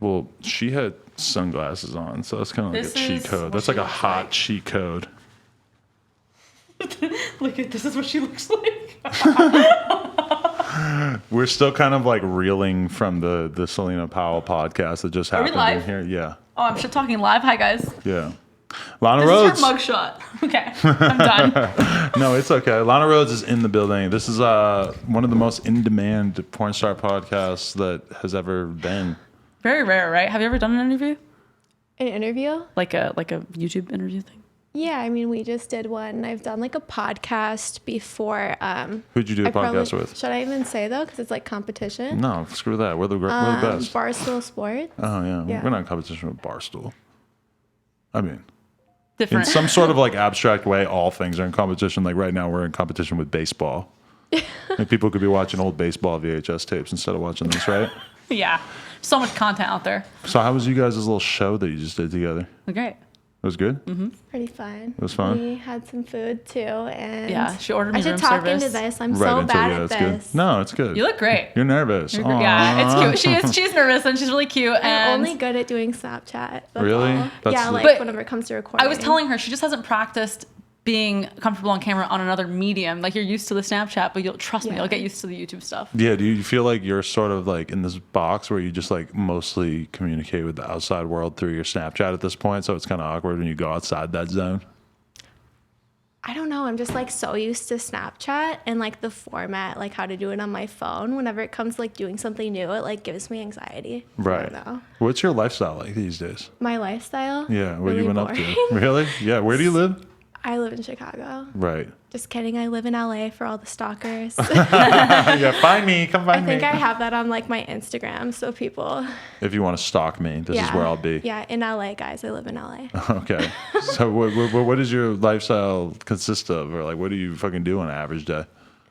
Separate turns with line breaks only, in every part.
Well, she had sunglasses on, so that's kind of like a cheat code. That's like a hot cheat code.
Look at this is what she looks like.
We're still kind of like reeling from the Selena Powell podcast that just happened in here. Yeah.
Oh, I'm shit talking live. Hi guys.
Yeah. Lana
This
Rhoades.
is her mugshot. Okay, I'm done.
No, it's okay. Lana Rhoades is in the building. This is one of the most in-demand porn star podcasts that has ever been.
Very rare, right? Have you ever done an interview?
An interview?
Like a YouTube interview thing?
Yeah, I mean, we just did one. I've done like a podcast before.
Who'd you do a podcast with?
Should I even say though? Because it's like competition.
No, screw that. We're the best.
Barstool Sports.
Oh yeah, we're not in competition with Barstool. I mean,
Different.
in some sort of like abstract way, all things are in competition. Like right now, we're in competition with baseball. Like people could be watching old baseball VHS tapes instead of watching this, right?
Yeah, so much content out there.
So how was you guys' little show that you just did together?
Great.
It was good?
Mm-hmm.
Pretty fun.
It was fun?
We had some food too, and
Yeah, she ordered me
I should
room
talk
service.
into this. I'm
Right
so
into
bad
yeah,
at
it's
this.
good. No, it's good.
You look great.
You're nervous.
Yeah, it's cute. She's nervous and she's really cute.
I'm
and
only good at doing Snapchat. That's
Really?
all.
That's
Yeah,
the-
like
But
whenever it comes to recording.
I was telling her she just hasn't practiced being comfortable on camera on another medium. Like you're used to the Snapchat, but you'll trust me,
Yeah.
you'll get used to the YouTube stuff.
Yeah, do you feel like you're sort of like in this box where you just like mostly communicate with the outside world through your Snapchat at this point? So it's kind of awkward when you go outside that zone?
I don't know. I'm just like so used to Snapchat and like the format, like how to do it on my phone. Whenever it comes to like doing something new, it like gives me anxiety.
Right.
I don't know.
What's your lifestyle like these days?
My lifestyle?
Yeah, what
really
you been up
boring.
to? Really? Yeah, where do you live?
I live in Chicago.
Right.
Just kidding. I live in LA for all the stalkers.
Yeah, find me. Come
I
find me.
think I have that on like my Instagram, so people.
If you want to stalk me, this is where I'll be.
Yeah, in LA, guys. I live in LA.
Okay. So what does your lifestyle consist of? Or like what do you fucking do on an average day?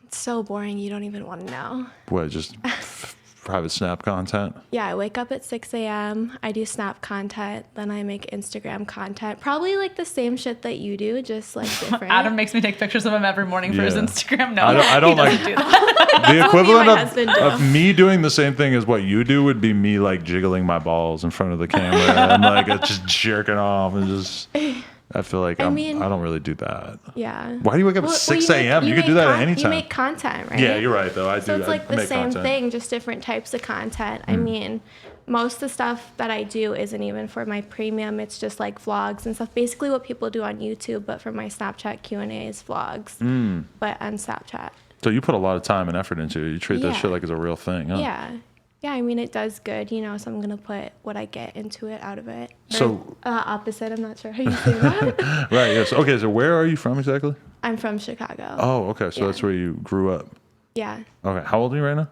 It's so boring. You don't even want to know.
What, just private Snap content?
Yeah, I wake up at 6 a.m. I do Snap content. Then I make Instagram content. Probably like the same shit that you do, just like different.
Adam makes me take pictures of him every morning for his
Yeah.
Instagram. No,
I don't
he
like
doesn't do that.
the equivalent
my husband do.
of me doing the same thing as what you do would be me like jiggling my balls in front of the camera and like just jerking off and just. I feel like I don't really do that.
Yeah.
Why do you wake up at 6 a.m.? You could do that at any time.
You make content, right?
Yeah, you're right though. I do.
So it's like
I
the
make
same
content.
thing, just different types of content. I mean, most of the stuff that I do isn't even for my premium. It's just like vlogs and stuff. Basically what people do on YouTube, but for my Snapchat Q&A is vlogs, but on Snapchat.
So you put a lot of time and effort into it. You treat that
Yeah.
shit like it's a real thing, huh?
Yeah. Yeah, I mean, it does good, you know, so I'm going to put what I get into it out of it. Or,
So-
opposite, I'm not sure how you say that.
Right. Yes. Okay. So where are you from exactly?
I'm from Chicago.
Oh, okay. So
Yeah.
that's where you grew up.
Yeah,
Okay. How old are you right now?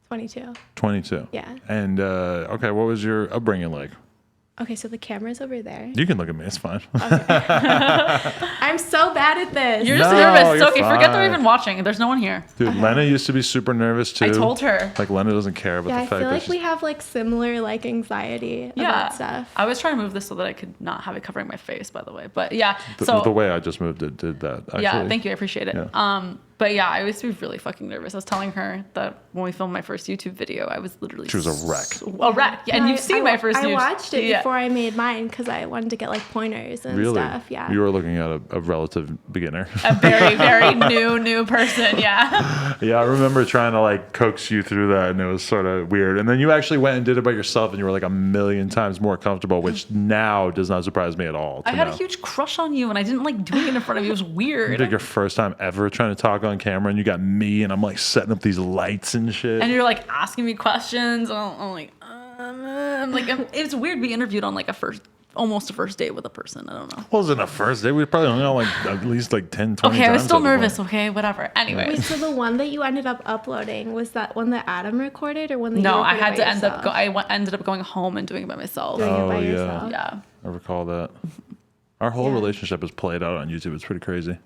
22.
22.
Yeah.
And okay, what was your upbringing like?
Okay, so the camera's over there.
You can look at me. It's fine.
I'm so bad at this.
You're just
No,
nervous. It's
you're
okay. Forget they're
fine.
even watching. There's no one here.
Dude, Lena used to be super nervous too.
I told her.
Like Lena doesn't care about
Yeah,
the
I
fact
feel
that
like
she's
we have like similar like anxiety
Yeah.
about stuff.
I was trying to move this so that I could not have it covering my face, by the way. But yeah.
the,
So
the way I just moved it did that. Actually.
yeah, thank you. I appreciate it.
Yeah.
But yeah, I used to be really fucking nervous. I was telling her that when we filmed my first YouTube video, I was literally
She was a wreck.
A wreck. Yeah, and
No,
you've seen my first
I
YouTube.
watched it
Yeah.
before I made mine because I wanted to get like pointers and
Really?
stuff. Yeah.
You were looking at a relative beginner.
A very, very new person. Yeah.
Yeah, I remember trying to like coax you through that, and it was sort of weird. And then you actually went and did it by yourself, and you were like a million times more comfortable, which now does not surprise me at all.
I had a huge crush on you, and I didn't like doing it in front of you. It was weird.
Like your first time ever trying to talk on camera, and you got me, and I'm like setting up these lights and shit.
And you're like asking me questions. And I'm like, it's weird being interviewed on like almost a first date with a person. I don't know.
Wasn't a first date. We probably only got like at least like 10, 20
Okay, I was
times
still
at the
nervous.
point.
Okay, whatever. Anyway.
Wait, so the one that you ended up uploading was that one that Adam recorded, or one that
No,
you
I
recorded
had
by
to end up.
yourself?
Ended up going home and doing it by myself.
Doing it
Oh,
by
yeah.
yourself.
Yeah,
I recall that. Our whole
Yeah.
relationship is played out on YouTube. It's pretty crazy.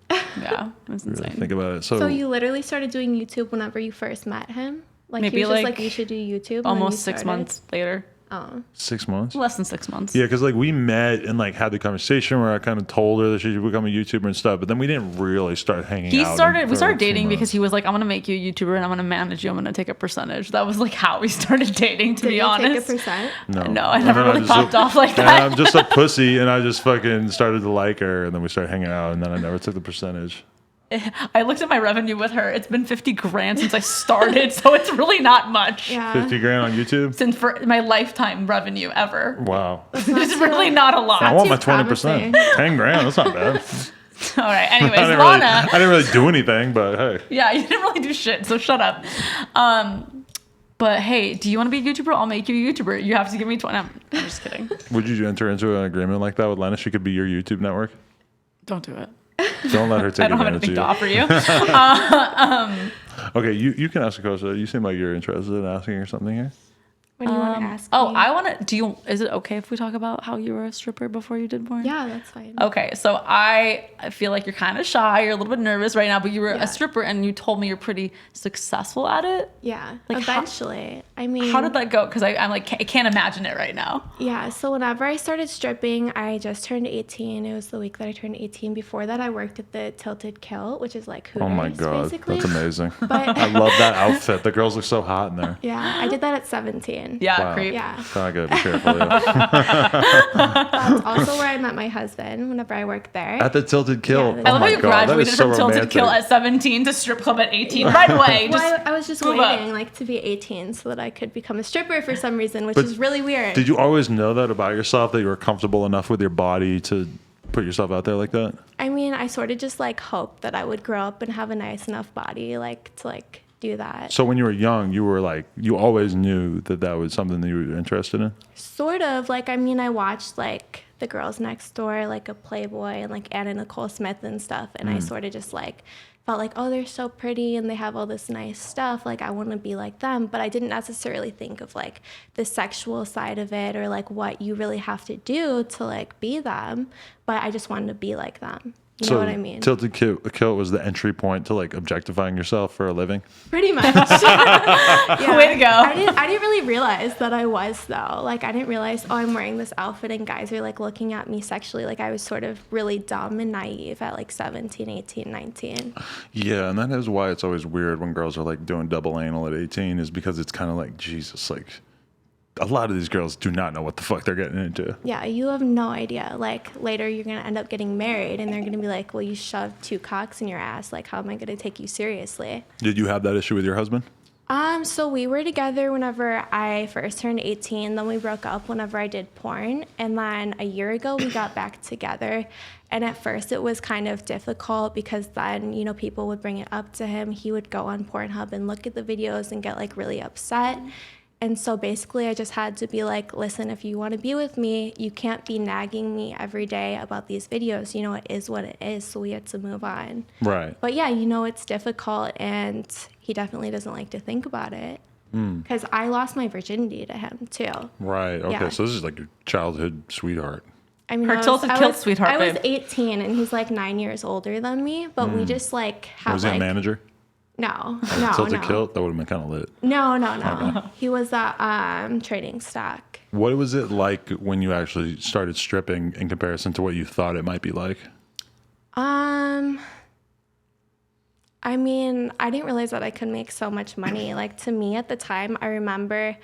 yeah, it was
Really
insane.
think about it.
So you literally started doing YouTube whenever you first met him? Like
Maybe
he was just
like
like, you should do YouTube. and then you
Almost 6
started?
months later.
Oh.
6 months?
Less than 6 months.
Yeah, because like we met and like had the conversation where I kind of told her that she should become a YouTuber and stuff, but then we didn't really start hanging out.
We started dating because he was like, I'm gonna make you a YouTuber and I'm gonna manage you. I'm gonna take a percentage. That was like how we started dating, to be honest.
Did you take a percent?
No, I never really popped off like that.
And I'm just a pussy and I just fucking started to like her and then we started hanging out and then I never took the percentage.
I looked at my revenue with her. It's been 50 grand since I started, so it's really not much.
Yeah.
50 grand on YouTube?
Since for my lifetime revenue ever.
Wow.
It's really not a lot.
I want my
too
20%. 10 grand, that's not bad.
All right. Anyways,
I didn't really do anything, but hey.
Yeah, you didn't really do shit, so shut up. But hey, do you want to be a YouTuber? I'll make you a YouTuber. You have to give me 20. I'm just kidding.
Would you enter into an agreement like that with Lana? She could be your YouTube network?
Don't do it.
Don't let her take
I don't have
advantage
anything
of
to offer you.
Okay, you can ask a question. You seem like you're interested in asking or something here.
What do you want to ask
Oh,
me?
I want to. Is it okay if we talk about how you were a stripper before you did porn?
Yeah, that's fine.
Okay, so I feel like you're kind of shy. You're a little bit nervous right now, but you were a stripper and you told me you're pretty successful at it.
Yeah,
Like,
eventually. I mean,
How did that go? Because I'm like, I can't imagine it right now.
Yeah, so whenever I started stripping, I just turned 18. It was the week that I turned 18. Before that, I worked at the Tilted Kilt, which is like Hooters,
Oh my God,
basically.
that's amazing.
But
I love that outfit. The girls look so hot in there.
yeah, I did that at 17.
Yeah,
Wow.
creep.
Yeah.
I gotta be careful. Yeah.
That's also where I met my husband whenever I worked there.
At the Tilted Kilt.
Yeah,
I
Oh
love
my
how you
God, that
graduated
is so
from Tilted
romantic.
Kilt at 17 to strip club at 18 right away.
Well, I was just
move up.
waiting like to be 18 so that I could become a stripper for some reason, which
But
is really weird.
Did you always know that about yourself, that you were comfortable enough with your body to put yourself out there like that?
I mean, I sort of just like hoped that I would grow up and have a nice enough body like to like do that.
So when you were young, you were like, you always knew that that was something that you were interested in?
Sort of. Like, I mean, I watched like The Girls Next Door, like a Playboy and like Anna Nicole Smith and stuff. And I sort of just like felt like, oh, they're so pretty and they have all this nice stuff. Like, I want to be like them. But I didn't necessarily think of like the sexual side of it or like what you really have to do to like be them. But I just wanted to be like them. You know what I mean?
Tilted Kilt was the entry point to like objectifying yourself for a living?
Pretty much. Yeah.
Way to go.
I didn't really realize that I was though. Like I didn't realize, oh, I'm wearing this outfit and guys are like looking at me sexually. Like I was sort of really dumb and naive at like 17, 18, 19.
Yeah, and that is why it's always weird when girls are like doing double anal at 18, is because it's kind of like, Jesus, like a lot of these girls do not know what the fuck they're getting into.
Yeah, you have no idea. Like later you're going to end up getting married and they're going to be like, well, you shoved 2 cocks in your ass. Like how am I going to take you seriously?
Did you have that issue with your husband?
So we were together whenever I first turned 18, then we broke up whenever I did porn, and then a year ago we got back together. And at first it was kind of difficult because then, you know, people would bring it up to him. He would go on Pornhub and look at the videos and get like really upset. And so basically I just had to be like, listen, if you want to be with me, you can't be nagging me every day about these videos. You know, it is what it is. So we had to move on.
Right.
But yeah, you know, it's difficult and he definitely doesn't like to think about it. Because I lost my virginity to him too.
Right. Okay.
Yeah.
So this is like your childhood sweetheart.
I mean,
Her Tilted Kilt sweetheart,
I was
babe.
18 and he's like 9 years older than me, but we just like have
Was he
like
a manager?
no.
Tilted Kilt? That would have been kind of lit.
No. He was at trading stock.
What was it like when you actually started stripping in comparison to what you thought it might be like?
I mean, I didn't realize that I could make so much money. Like to me at the time, I remember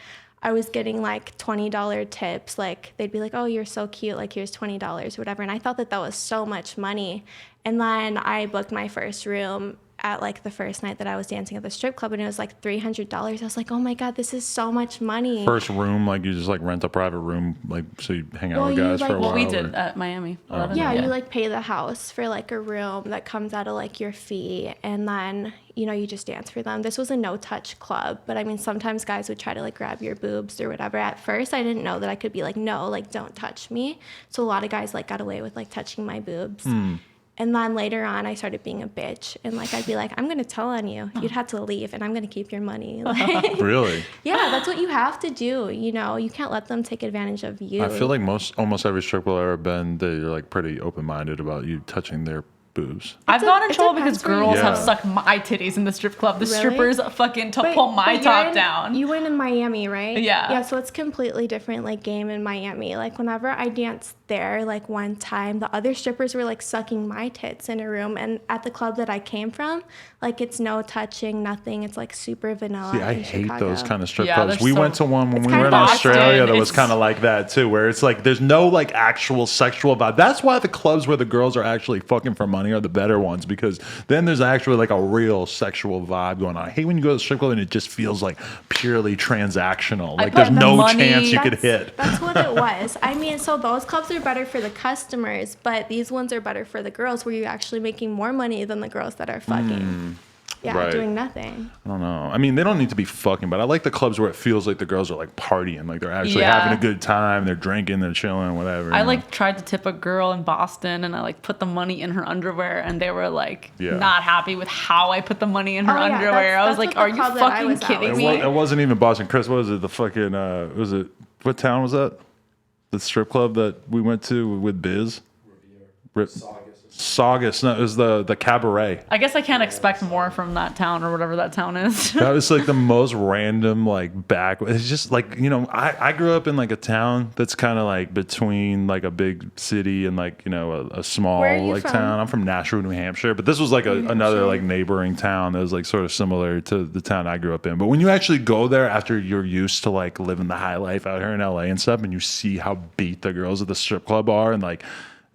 I was getting like $20 tips. Like they'd be like, oh, you're so cute. Like here's $20 or whatever. And I thought that that was so much money. And then I booked my first room at like the first night that I was dancing at the strip club and it was like $300. I was like, oh my God, this is so much money.
First room, like you just like rent a private room, like so you hang out
Well,
with
you,
guys
like-
for a while.
What we did
or-
at Miami.
Yeah, you like pay the house for like a room that comes out of like your fee and then, you know, you just dance for them. This was a no touch club, but I mean, sometimes guys would try to like grab your boobs or whatever. At first, I didn't know that I could be like, no, like don't touch me. So a lot of guys like got away with like touching my boobs. And then later on, I started being a bitch. And like, I'd be like, I'm going to tell on you. You'd have to leave and I'm going to keep your money. Like,
Really?
yeah, that's what you have to do. You know, you can't let them take advantage of you.
I feel like almost every strip club I've ever been, they're like pretty open-minded about you touching their boobs.
I've gotten in trouble because
depends where you
girls
go.
have sucked my titties in the strip club. The
Really?
strippers fucking pull my top down.
You went in Miami, right?
Yeah.
Yeah, so it's completely different, like, game in Miami. Like, whenever I danced there, like, one time, the other strippers were, like, sucking my tits in a room. And at the club that I came from, like, it's no touching, nothing. It's, like, super vanilla.
See, I
in
hate
Chicago.
those kind of strip
Yeah,
clubs.
they're
We
so-
went to one when
It's
we
kind
were in
of
Australia
Boston.
that was
It's-
kind of like that too, where it's like there's no like actual sexual vibe. That's why the clubs where the girls are actually fucking for money are the better ones, because then there's actually like a real sexual vibe going on. I hate when you go to the strip club and it just feels like purely transactional. Like
put
there's
the
no
money-
chance you could hit.
That's what it was. I mean, so those clubs are better for the customers, but these ones are better for the girls, where you're actually making more money than the girls that are fucking. Yeah,
right.
doing nothing.
I don't know. I mean, they don't need to be fucking, but I like the clubs where it feels like the girls are like partying, like they're actually
Yeah.
having a good time, they're drinking, they're chilling, whatever.
I
you know?
like tried to tip a girl in Boston, and I like put the money in her underwear, and they were like
Yeah.
not happy with how I put the money in her
Oh, yeah,
underwear. I was
that's
like,
what the
"Are you
club that I
fucking
was at
kidding
was
me?"
like.
It wasn't even Boston. Chris, what was it? The fucking was it, what town was that? The strip club that we went to with Biz? Saugus. No, it was the Cabaret.
I guess I can't expect more from that town or whatever that town is.
That was like the most random, like back. It's just like, you know, I grew up in like a town that's kind of like between like a big city and like, you know, a small
Where are you
like
from?
town. I'm from Nashua, New Hampshire, but this was like another like neighboring town that was like sort of similar to the town I grew up in. But when you actually go there after you're used to like living the high life out here in LA and stuff, and you see how beat the girls at the strip club are, and like,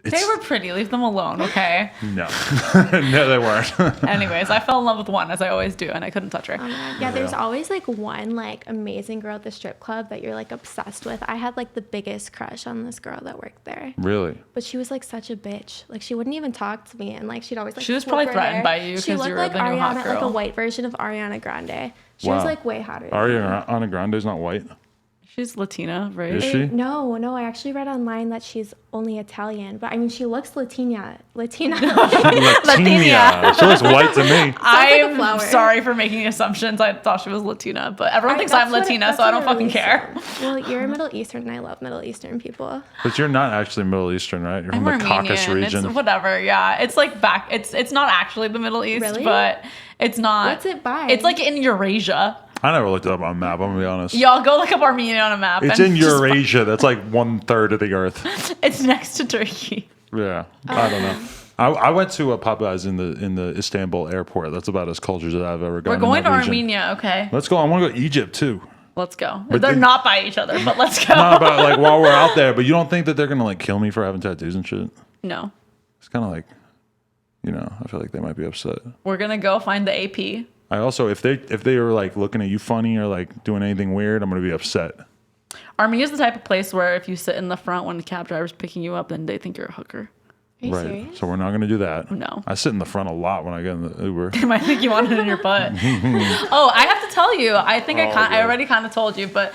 They were pretty. Leave them alone, okay?
no, no, they weren't.
Anyways, I fell in love with one, as I always do, and I couldn't touch her.
Yeah, there's always like one like amazing girl at the strip club that you're like obsessed with. I had like the biggest crush on this girl that worked there,
Really?
but she was like such a bitch. Like she wouldn't even talk to me, and like she'd always like.
She was
flip
probably
her
threatened
hair.
by you
She
'cause
looked
you were
like
the new hot
Ariana, like a
girl.
white version of Ariana Grande. She was like way hotter. than me.
Ariana Grande's not white.
She's Latina, right?
Is she?
No, I actually read online that she's only Italian, but I mean she looks Latina.
Latina. She looks white to me.
like a
I'm
flower.
sorry for making assumptions. I thought she was Latina, but everyone thinks I'm Latina, so I don't fucking care.
Well, you're Middle Eastern, and I love Middle Eastern people.
But you're not actually Middle Eastern, right? You're
I'm
from the
Armenian.
Caucasus region.
It's whatever. Yeah, it's like back. It's not actually the Middle East,
Really?
but it's not.
What's it by?
It's like in Eurasia.
I never looked it up on a map, I'm gonna be honest.
Y'all go look up Armenia on a map.
It's
and
in
just-
Eurasia. That's like 1/3 of the earth.
It's next to Turkey.
Yeah. I don't know. I went to a Popeyes in the Istanbul airport. That's about as cultured as I've ever gone.
We're going
in
to
that region.
Armenia, okay?
Let's go. I want to go to Egypt too.
Let's go.
But
They're
they-
not by each other, but let's go.
No, but like while we're out there, but you don't think that they're gonna like kill me for having tattoos and shit?
No.
It's kind of like, you know, I feel like they might be upset.
We're gonna go find the AP.
I also, if they were like looking at you funny or like doing anything weird, I'm gonna be upset.
Armenia's the type of place where if you sit in the front when the cab driver's picking you up, then they think you're a hooker.
Are you
Right.
serious?
So we're not gonna do that.
No.
I sit in the front a lot when I get in the Uber.
They might think you want it in your butt. Oh, I have to tell you, I think I
God.
already kind of told you, but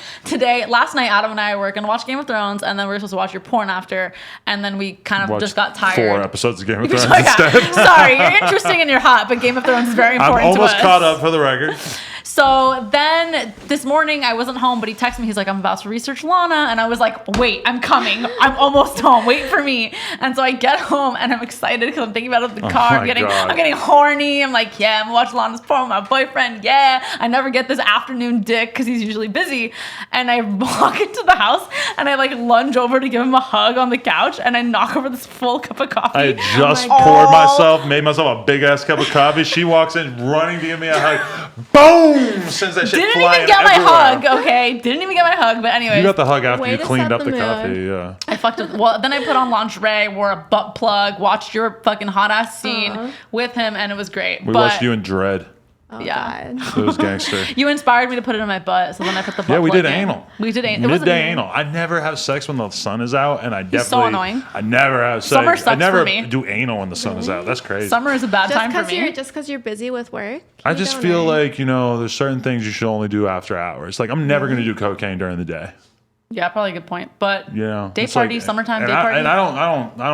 last night, Adam and I were gonna watch Game of Thrones, and then we were supposed to watch your porn after, and then we kind of
Watched
just got tired.
4 episodes of Game of Thrones
So, yeah.
instead.
Sorry, you're interesting and you're hot, but Game of Thrones is very
I'm
important to us.
almost caught up for the record.
So then this morning I wasn't home, but he texted me. He's like, I'm about to research Lana. And I was like, wait, I'm coming. I'm almost home. Wait for me. And so I get home and I'm excited because I'm thinking about it in the car.
my God.
I'm getting horny. I'm like, yeah, I'm watching Lana's porn with my boyfriend. Yeah. I never get this afternoon dick because he's usually busy. And I walk into the house and I like lunge over to give him a hug on the couch and I knock over this full cup of coffee.
I had just
my
poured
God.
made myself a big ass cup of coffee. She walks in running to give me a hug. Boom! Sends that shit
Didn't
flying
even get my
everywhere.
hug, okay? Didn't even get my hug, but anyways.
You got the hug after
Way
you
to
cleaned
set
up
the
the
mood.
coffee, yeah.
I fucked with. Well, then I put on lingerie, wore a butt plug, watched your fucking hot ass scene
Aw.
with him, and it was great.
We
but
watched you in Dread.
Oh,
Yeah.
God.
It was gangster.
you inspired me to put it in my butt, so then I put the butt
Yeah, we
plug
did
in.
anal.
We did anal. It wasn't-
Midday anal. I never have sex when the sun is out, and I definitely.
so annoying.
I never have sex.
Summer
I
sucks
never
for me.
do anal when the sun is out. That's crazy.
Summer is a bad time for me.
Just because you're busy with work.
I
you
just
don't
feel
know.
like, you know, there's certain things you should only do after hours. Like, I'm never going to do cocaine during the day.
Yeah, probably a good point. But
You know,
day
it's
party,
like-
summertime
and
day party.
And I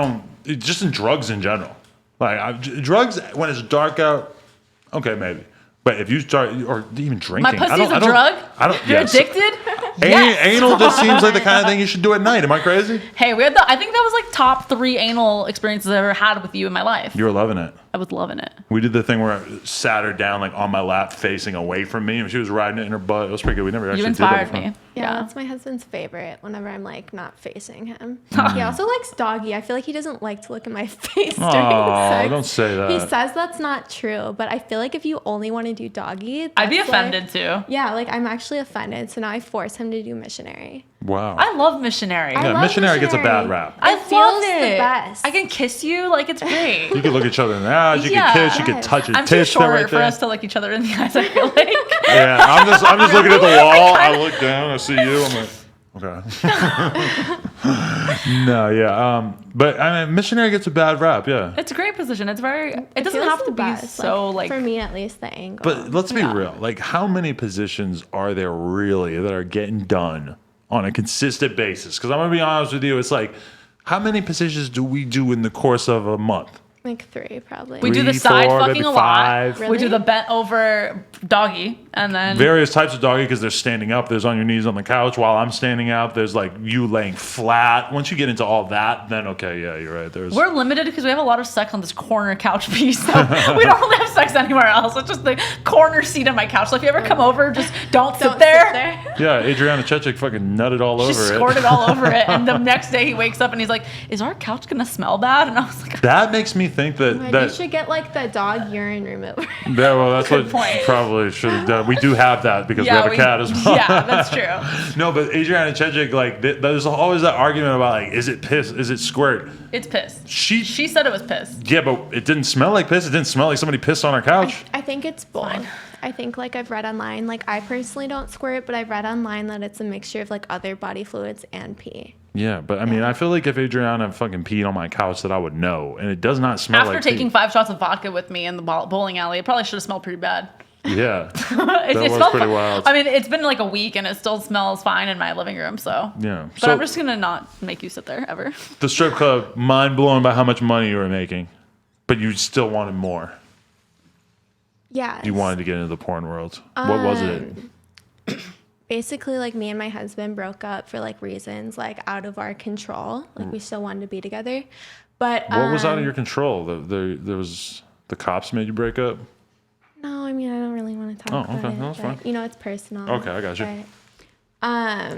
don't. It's just in drugs in general. Like drugs when it's dark out. Okay, maybe. But if you start or even drinking,
my pussy's
I
a
don't,
drug.
I don't.
You're
yes.
addicted.
Anal just seems like the kind of thing you should do at night. Am I crazy?
Hey, I think that was like top 3 anal experiences I ever had with you in my life.
You were loving it.
I was loving it.
We did the thing where I sat her down like on my lap facing away from me and she was riding it in her butt. It was pretty good. We never actually
You
did that
inspired
before.
me.
Yeah, that's my husband's favorite whenever I'm like not facing him. He also likes doggy. I feel like he doesn't like to look in my face during sex.
Don't say that.
He says that's not true, but I feel like if you only want to do doggy,
I'd be
that's
offended
like,
too.
Yeah, like I'm actually offended. So now I force him to do missionary.
Wow.
I love missionary.
I
Yeah,
love
missionary gets a bad rap.
I
It feels
love
the
it.
best.
I can kiss you like it's great.
You could look each other in the eyes. You
Yeah.
could kiss. You could
Yes.
touch your
I'm too
tits.
short
right
for
there.
us to look each other in the eyes. I feel like.
Yeah, I'm just looking at the wall. I look down. I see you. I'm like, okay. No, yeah. But I mean, missionary gets a bad rap. Yeah.
It's a great position. It's very. It doesn't
feels
have to
the
be
best,
so like.
for me at least the angle.
But let's be
Yeah.
real. Like, how many positions are there really that are getting done on a consistent basis? Because I'm gonna be honest with you, it's like, how many positions do we do in the course of a month?
like 3 probably.
We do the
3,
side
4,
fucking
maybe
a lot.
5.
We
Really?
do the bent over doggy, and then
Various types of doggy because there's standing up, there's on your knees on the couch while I'm standing up, there's like you laying flat. Once you get into all that, then okay, yeah, you're right. There's
we're limited because we have a lot of sex on this corner couch piece. So we don't really have sex anywhere else. It's just the corner seat on my couch. So if you ever come over, just don't sit there.
yeah, Adriana Chechik fucking nutted all
She
over it.
squirted all over it, and the next day he wakes up and he's like, "Is our couch gonna smell bad?" And I was like,
That makes me think that
You should get like the dog urine remover.
yeah, well, that's
Good
what
point.
probably should have done. We do have that because we have a cat as well.
Yeah, that's true.
No, but Adriana Chechik, like, there's always that argument about like, is it piss? Is it squirt?
It's piss.
She
She said it was piss.
yeah, but it didn't smell like piss. It didn't smell like somebody pissed on our couch.
I think it's both. I think like I've read online, like I personally don't squirt, but I've read online that it's a mixture of like other body fluids and pee.
Yeah, but I mean, I feel like if Adriana fucking peed on my couch, that I would know, and it does not smell
After
like
taking
pee.
5 shots of vodka with me in the bowling alley, it probably should have smelled pretty bad.
Yeah,
It
was
smelled
pretty
fine.
wild.
I mean, it's been like a week and it still smells fine in my living room. So
yeah.
But
So
I'm just gonna not make you sit there ever.
the strip club, mind blown by how much money you were making, but you still wanted more.
Yeah.
You wanted to get into the porn world. What was it?
Basically, like me and my husband broke up for like reasons like out of our control. Like we still wanted to be together, but
What was out of your control? There was the cops made you break up.
No, I mean I don't really want to talk
Oh,
about
okay.
it.
No, that's
but,
fine.
You know, it's personal.
Okay, I got you.
But,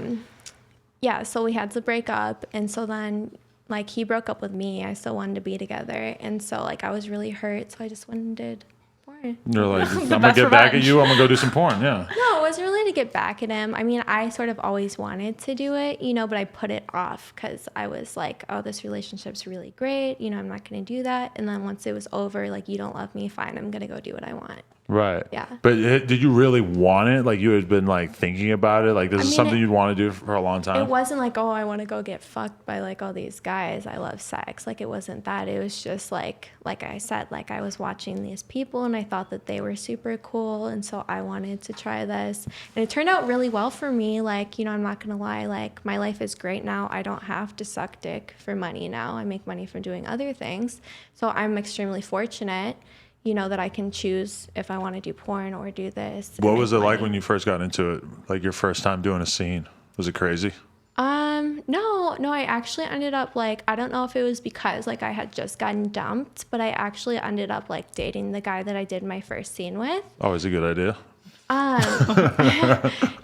yeah, so we had to break up, and so then like he broke up with me. I still wanted to be together, and so like I was really hurt, so I just went and did porn.
You're like, I'm gonna
best
get back at
revenge.
you. I'm gonna go do some porn. Yeah.
No, it wasn't really to get back at him. I mean, I sort of always wanted to do it, you know, but I put it off because I was like, oh, this relationship's really great. You know, I'm not going to do that. And then once it was over, like, you don't love me, fine. I'm going to go do what I want.
Right.
Yeah.
But did you really want it? Like you had been like thinking about it. Like this
I
is
mean,
something you'd want to do for a long
It
time.
wasn't like, oh, I want to go get fucked by like all these guys. I love sex. Like it wasn't that. It was just like I said, like I was watching these people and I thought that they were super cool. And so I wanted to try this. And it turned out really well for me. Like, you know, I'm not going to lie. Like my life is great now. I don't have to suck dick for money now. I make money from doing other things. So I'm extremely fortunate, you know, that I can choose if I want to do porn or do this. and
What
make
was it like
money.
when you first got into it? Like your first time doing a scene? Was it crazy?
No, I actually ended up like, I don't know if it was because like I had just gotten dumped, but I actually ended up like dating the guy that I did my first scene with.
Always a good idea.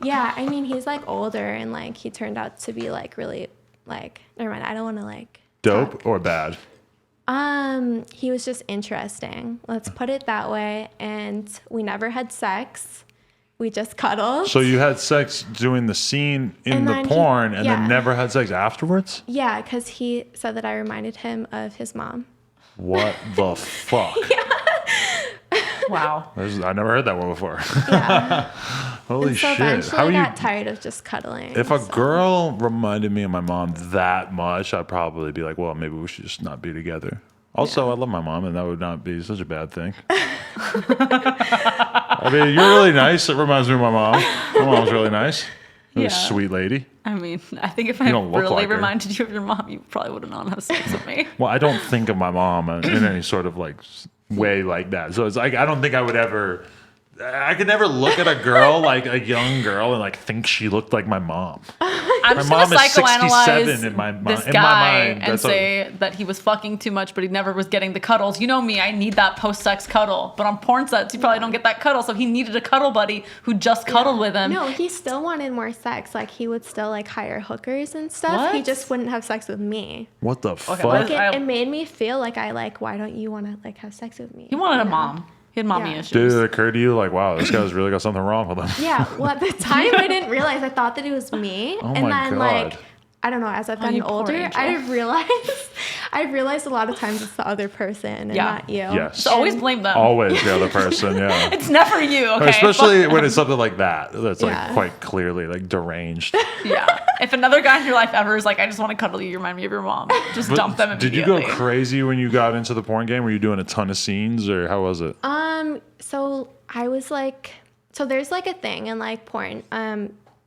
Yeah, I mean, he's like older and like he turned out to be like really like, never mind, I don't want to like
Dope
talk.
or bad?
He was just interesting. Let's put it that way. And we never had sex. We just cuddled.
So you had sex doing the scene in
And
the
then
porn and
yeah.
then never had sex afterwards?
Yeah, because he said that I reminded him of his mom.
What the fuck?
Wow.
I never heard that one before.
Yeah.
Holy
And so
shit.
eventually
How
I
are
got
you?
tired of just cuddling.
If a
so.
girl reminded me of my mom that much, I'd probably be like, well, maybe we should just not be together. Also, I love my mom, and that would not be such a bad thing. I mean, you're really nice. It reminds me of my mom. My mom's really nice. Really
Yeah.
sweet lady.
I mean, I think if I
don't look
really
like her.
reminded you of your mom, you probably would have known how to sex with me.
Well, I don't think of my mom in any sort of like way like that. So it's like I don't think I would ever I could never look at a girl, like a young girl, and like think she looked like my mom.
I'm
My
just
mom
gonna
is 67
psychoanalyze
in my
this
in my
guy
mind.
and
That's
say that he was fucking too much, but he never was getting the cuddles. You know me, I need that post-sex cuddle. But on porn sets, you probably don't get that cuddle, so he needed a cuddle buddy who just cuddled with him.
No, he still wanted more sex. Like, he would still, like, hire hookers and stuff. He
What?
just wouldn't have sex with me.
What the fuck?
well,
Like, it made me feel like why don't you want to, like, have sex with me?
He wanted
You
a
know?
mom. He had mommy
Yeah.
issues.
Did it occur to you like, wow, this guy's really got something wrong with him?
Yeah, well, at the time, I didn't realize. I thought that it was me.
Oh
and
my
then,
God.
like, I don't know, as I've
Oh,
gotten
you poor
older,
angel.
I've realized a lot of times it's the other person and
Yeah.
not you.
Yes.
Just always blame them.
Always the other person, yeah.
It's never you, okay?
Especially when it's something like that. That's like
Yeah.
quite clearly like deranged.
Yeah. If another guy in your life ever is like, I just want to cuddle you, you remind me of your mom. Just dump them
Did
immediately.
you go crazy when you got into the porn game? Were you doing a ton of scenes or how was it?
So I was like, so there's like a thing in like porn.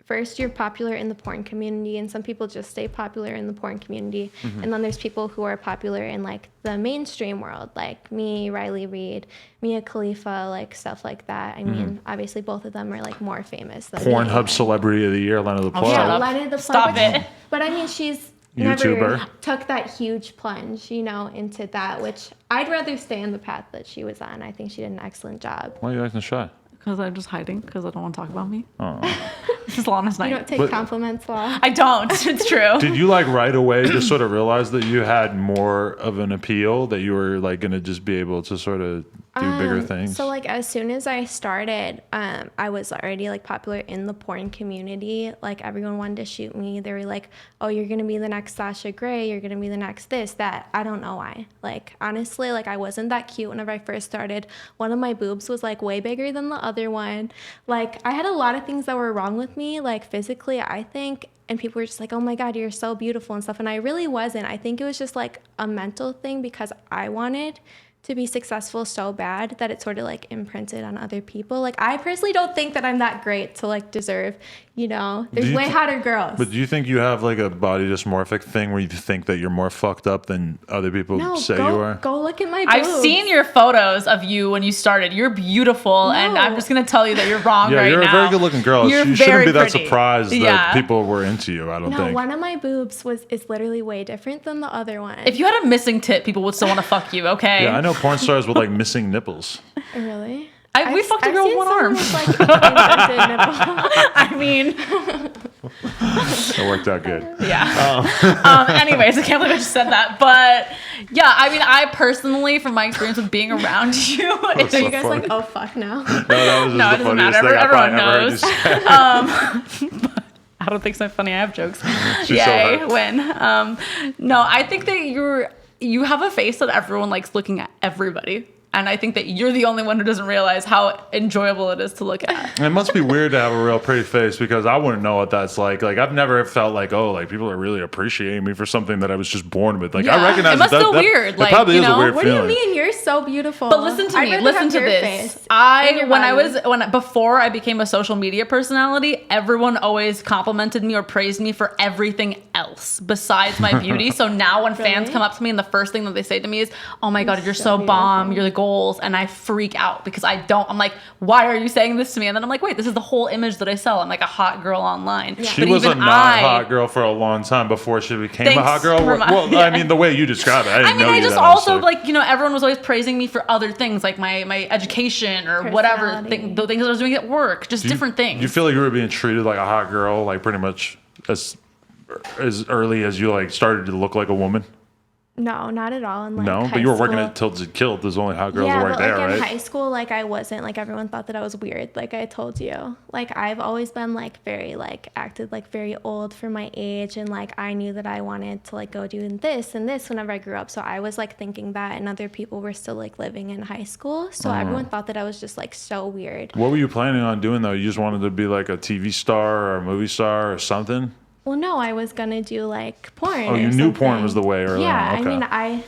First, you're popular in the porn community, and some people just stay popular in the porn community.
Mm-hmm.
And then there's people who are popular in like the mainstream world, like me, Riley Reid, Mia Khalifa, like stuff like that. I mean, obviously, both of them are like more famous than me.
Pornhub Celebrity of the Year, Lena The Plug.
shut
Yeah,
up.
Lana The Plug.
Stop it.
But I mean, she's
YouTuber.
never took that huge plunge, you know, into that, which I'd rather stay in the path that she was on. I think she did an excellent job.
Why are you acting shy?
Because I'm just hiding, because I don't want to talk about me.
Oh.
This is Lana's
You
night.
don't take
But-
compliments, Law.
I don't. It's true.
Did you like right away just sort of realize that you had more of an appeal, that you were like going to just be able to sort of do bigger things?
So like as soon as I started, I was already like popular in the porn community. Like everyone wanted to shoot me. They were like, "Oh, you're gonna be the next Sasha Grey. You're gonna be the next this, that." I don't know why. Like honestly, like I wasn't that cute whenever I first started. One of my boobs was like way bigger than the other one. Like I had a lot of things that were wrong with me, like physically, I think. And people were just like, "Oh my God, you're so beautiful," and stuff. And I really wasn't. I think it was just like a mental thing because I wanted to be successful so bad that it sort of like imprinted on other people. Like I personally don't think that I'm that great to like deserve, you know, there's
you
way
th-
hotter girls.
But do you think you have like a body dysmorphic thing where you think that you're more fucked up than other people
no,
say
go,
you are?
go look at my boobs.
I've seen your photos of you when you started. You're beautiful, and
No.
I'm just gonna tell you that you're wrong
Yeah,
right
you're
now.
a very good looking girl.
You're
You shouldn't
very
be that
pretty.
surprised
Yeah.
that people were into you, I don't
No,
think.
one of my boobs is literally way different than the other one.
If you had a missing tit, people would still want to fuck you. Okay.
Yeah, I know porn stars with like missing nipples.
Really?
We fucked a girl with
seen
one
someone
arm.
with, like, indented nipple.
I mean,
It worked out good.
yeah. Anyways, I can't believe I just said that, but yeah, I mean, I personally, from my experience with being around you,
Are
so
you guys
funny.
like, oh fuck no?
No, that was just
No,
the
it doesn't
funniest
matter.
thing I
Everyone
probably ever heard you
knows.
say.
I don't think so funny. I have jokes.
She's so
Yay,
hurt.
win. No, I think that you have a face that everyone likes looking at. Everybody. And I think that you're the only one who doesn't realize how enjoyable it is to look at.
It must be weird to have a real pretty face because I wouldn't know what that's like. Like I've never felt like, oh, like people are really appreciating me for something that I was just born with. Like I
Yeah.
recognize
It must
that,
feel
that,
weird,
It
like,
probably
you
is
know?
a weird
What
feeling.
do you mean? You're so beautiful.
But listen to
I'd
me.
rather
Listen
have
to
your
this.
face and your body.
Before I became a social media personality, everyone always complimented me or praised me for everything else besides my beauty. So now when fans
Really?
come up to me and the first thing that they say to me is, "Oh my God, you're
so
so bomb.
beautiful.
You're the goals," and I freak out because I'm like, "Why are you saying this to me?" And then I'm like, "Wait, this is the whole image that I sell. I'm like a hot girl online."
Yeah.
She
But
was a
even
not hot girl for a long time before she became a
Thanks
hot girl.
for my-
Well,
yeah.
I mean, the way you describe it, I didn't
I mean,
know
I
you
just
that
also
honestly.
like, everyone was always praising me for other things, like my education or whatever,
Personality.
the things that I was doing at work, just different things.
You feel like you were being treated like a hot girl, like pretty much as early as you like started to look like a woman.
No, not at all. In, like,
No,
high
but you were working
school.
at Tilted Kilt. There's only hot girls
yeah,
who work
but
there,
like in
right?
high school, like I wasn't, like everyone thought that I was weird. Like I told you, like I've always been like very like acted like very old for my age, and like I knew that I wanted to like go doing this and this whenever I grew up. So I was like thinking that, and other people were still like living in high school. So everyone thought that I was just like so weird.
What were you planning on doing though? You just wanted to be like a TV star or a movie star or something?
Well, no, I was gonna do like porn.
Oh, you
or
knew porn
something.
was the way early
Yeah,
on. Okay.
I mean, I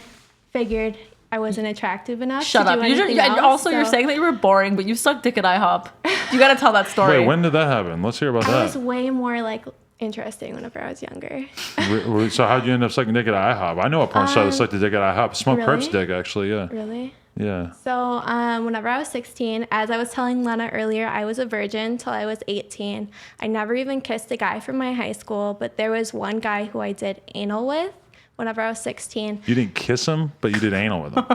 figured I wasn't attractive enough.
Shut
to
up.
Do
You're,
anything
and
else,
also, you're
so
saying that you were boring, but you sucked dick at IHOP. You got to tell that story.
Wait, when did that happen? Let's hear about
I was
that.
way more like interesting whenever I was younger.
So how'd you end up sucking dick at IHOP? I know a porn star that sucked a dick at IHOP. Smoked
really?
Perp's dick, actually, yeah.
Really?
Yeah.
So whenever I was 16, as I was telling Lena earlier, I was a virgin till I was 18. I never even kissed a guy from my high school, but there was one guy who I did anal with whenever I was 16.
You didn't kiss him, but you did anal with him.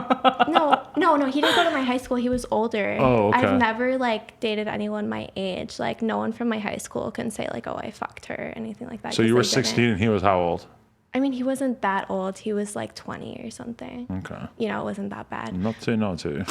No, he didn't go to my high school. He was older.
Oh, okay.
I've never like dated anyone my age. Like no one from my high school can say like, oh, I fucked her or anything like that.
So you were 16 and he was how old?
I mean, he wasn't that old. He was like 20 or something.
Okay.
You know, it wasn't that bad.
Not to.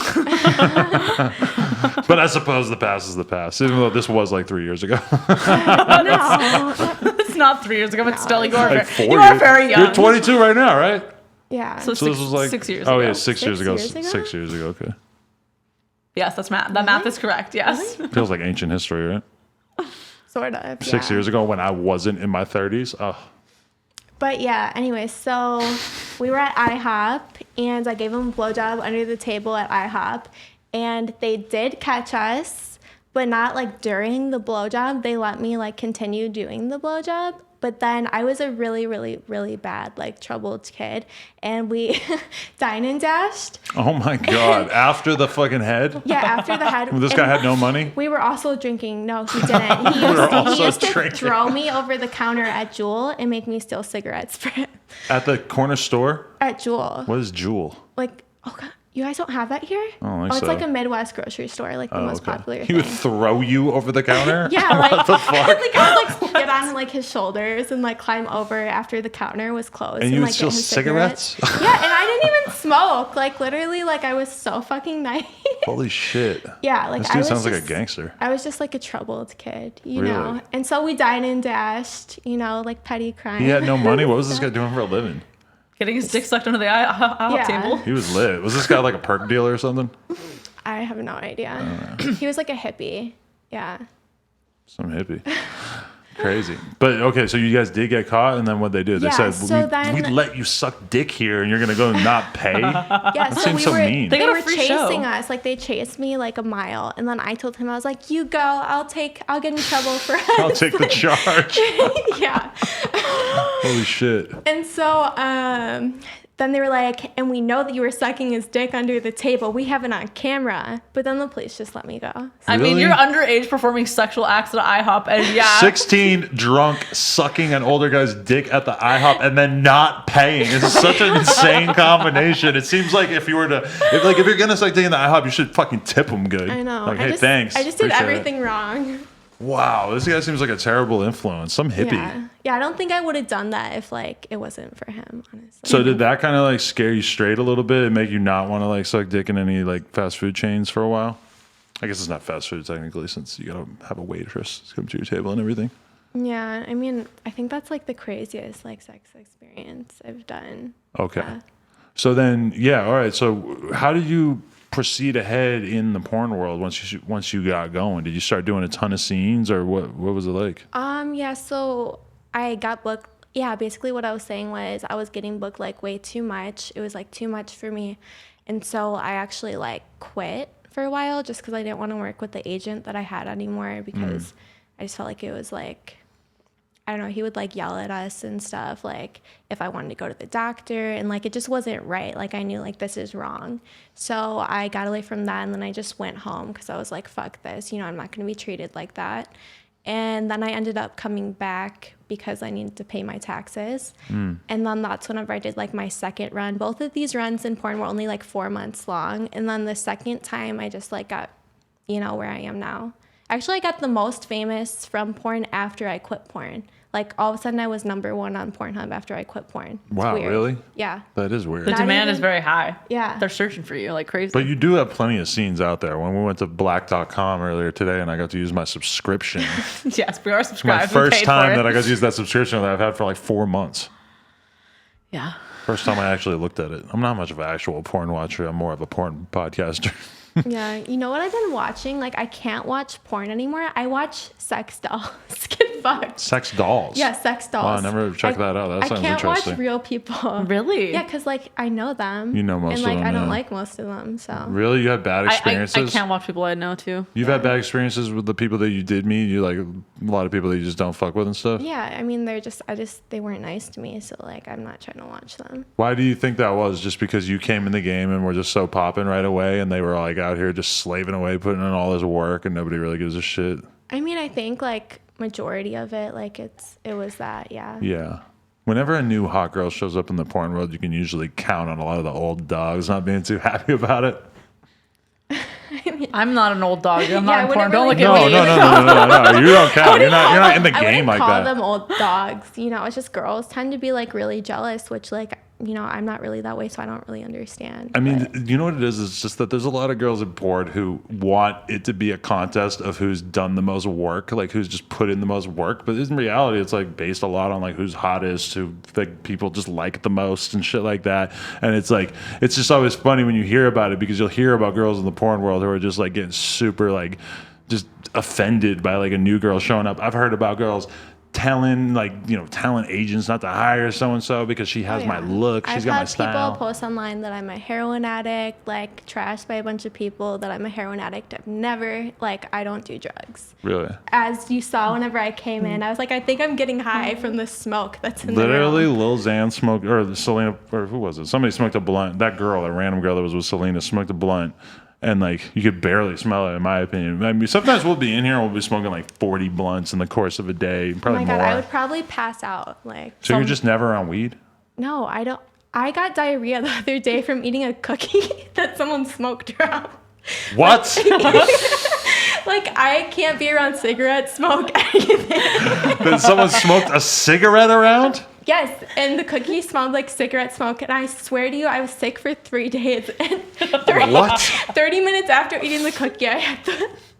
But I suppose the past is the past, even though this was like 3 years ago.
No.
It's not 3 years ago, but still, you are,
Like 4
you are
years.
very young.
You're 22 right now, right?
Yeah.
So
So this was like
6 years
Oh
ago.
yeah, 6 years ago.
6 years ago?
6 years ago. Okay.
Yes, that's math. That math is correct. Yes.
Feels like ancient history, right?
Sort of.
6
yeah.
years ago when I wasn't in my 30s. Oh,
But yeah, anyway, so we were at IHOP and I gave him a blowjob under the table at IHOP and they did catch us, but not like during the blowjob. They let me like continue doing the blowjob. But then I was a really, really, really bad, like troubled kid. And we dine and dashed.
oh my God! After the fucking head.
Yeah, after the head.
This guy had no money.
We were also drinking. No, he didn't. He used to throw me over the counter at Jewel and make me steal cigarettes for him.
At the corner store.
At Jewel.
What is Jewel?
Like, oh God, you guys don't have that here?
I don't think
it's
so.
like a Midwest grocery store, like the most popular
He
thing.
would throw you over the counter.
Yeah, like,
what the fuck?
like I would like get on like his shoulders and like climb over after the counter was closed.
And you would
like,
steal
get him
cigarettes?
Yeah, and I didn't even smoke. Like literally, like I was so fucking nice.
Holy shit!
Yeah, like
This
I
dude
was
sounds like a
just-
gangster.
I was just like a troubled kid, you
Really?
know. And so we dined and dashed, you know, like petty crime.
He had no money. What was this guy doing for a living?
Getting his dick sucked under the IHOP
Yeah.
table.
He was lit. Was this guy like a perk dealer or something?
I have no idea. He was like a hippie. Yeah.
Some hippie. Crazy. But okay, so you guys did get caught, and then what they did? They
Yeah,
said,
so then-
we let you suck dick here, and you're going to go and not pay?
Yeah, so
seems
we
so
were
mean.
they
They got a
were
free
chasing
show.
us. Like they chased me like a mile. And then I told him, I was like, you go, I'll get in trouble for
I'll take the charge.
Yeah.
Holy shit.
And so then they were like, and we know that you were sucking his dick under the table. We have it on camera. But then the police just let me go.
I mean,
Really?
you're underage performing sexual acts at IHOP, and yeah.
16 drunk sucking an older guy's dick at the IHOP and then not paying. It's such an insane combination. It seems like if you're gonna suck dick in the IHOP, you should fucking tip them good.
I know.
Like,
I
hey,
just,
thanks.
I just did
Appreciate it.
everything wrong.
Wow, this guy seems like a terrible influence. Some hippie.
Yeah. Yeah, I don't think I would have done that if like it wasn't for him, honestly.
So did that kind of like scare you straight a little bit and make you not want to like suck dick in any like fast food chains for a while? I guess it's not fast food technically, since you gotta have a waitress come to your table and everything.
Yeah, I mean, I think that's like the craziest like sex experience I've done.
Okay.
Yeah.
So then, yeah, all right. So how did you proceed ahead in the porn world once you got going? Did you start doing a ton of scenes, or what was it like?
Yeah, so I got booked. Yeah, basically what I was saying was I was getting booked like way too much. It was like too much for me. And so I actually like quit for a while just because I didn't want to work with the agent that I had anymore because I just felt like it was like, I don't know, he would like yell at us and stuff, like if I wanted to go to the doctor, and like it just wasn't right. Like I knew like this is wrong. So I got away from that, and then I just went home because I was like, fuck this, you know, I'm not going to be treated like that. And then I ended up coming back because I needed to pay my taxes. And then that's whenever I did like my second run. Both of these runs in porn were only like 4 months long. And then the second time I just like got, you know, where I am now. Actually, I got the most famous from porn after I quit porn. Like all of a sudden I was #1 on Pornhub after I quit porn. It's
Wow,
weird.
really?
Yeah.
That is weird.
The
Not
demand is
even-
very high.
Yeah.
They're searching for you like crazy.
But you do have plenty of scenes out there. When we went to black.com earlier today and I got to use my subscription.
Yes, we are
My
subscribed. We
first
paid
time
for
that
it.
I got to use that subscription that I've had for like 4 months.
Yeah.
First time I actually looked at it. I'm not much of an actual porn watcher. I'm more of a porn podcaster.
Yeah. You know what I've been watching? Like I can't watch porn anymore. I watch sex dolls. fuck.
Sex dolls.
Yeah, sex dolls.
Oh, I never checked that out. That sounds
I can't
interesting.
watch real people.
Really?
Yeah, because like I know them.
You know most
and
of
like
them,
I don't
yeah.
like most of them. So
Really? You had bad experiences?
I can't watch people I know too.
You've had bad experiences with the people that you did meet? You like a lot of people that you just don't fuck with and stuff?
yeah, I mean they weren't nice to me. So like I'm not trying to watch them.
Why do you think that was? Just because you came in the game and were just so popping right away and they were like out here just slaving away, putting in all this work and nobody really gives a shit?
I mean, I think like majority of it, like it was that, yeah.
Yeah. Whenever a new hot girl shows up in the porn world, you can usually count on a lot of the old dogs not being too happy about it.
I'm not an old dog. I'm not
I
in
wouldn't
porn. Don't
really
look at
No.
me.
You don't count. You're not in the
I
game
wouldn't
like
call
that.
them old dogs. You know, it's just girls tend to be like really jealous, which like, you know, I'm not really that way, so I don't really understand.
I mean,
but-
you know what it is? It's just that there's a lot of girls in porn who want it to be a contest of who's done the most work, like who's just put in the most work. But in reality, it's like based a lot on like who's hottest, who like people just like the most and shit like that. And it's like, it's just always funny when you hear about it because you'll hear about girls in the porn world who are just like getting super like just offended by like a new girl showing up. I've heard about girls telling agents not to hire so and so because she has my look, she's got my style.
I've had people post online that I'm a heroin addict, like trashed by a bunch of people that I'm a heroin addict. I've never, like, I don't do drugs.
Really?
As you saw whenever I came in, I was like, I think I'm getting high from the smoke that's in
Literally,
the room.
Lil Xan smoked, or Selena, or who was it? Somebody smoked a blunt. That girl, that random girl that was with Selena, smoked a blunt. And like you could barely smell it, in my opinion. I mean, sometimes we'll be in here and we'll be smoking like 40 blunts in the course of a day,
Oh
probably
my God,
more.
I would probably pass out. Like,
So you're just never on weed?
No, I don't. I got diarrhea the other day from eating a cookie that someone smoked around.
What?
Like, I can't be around cigarette smoke, anything.
That someone smoked a cigarette around?
Yes, and the cookie smelled like cigarette smoke, and I swear to you, I was sick for 3 days. And
What?
30 minutes after eating the cookie,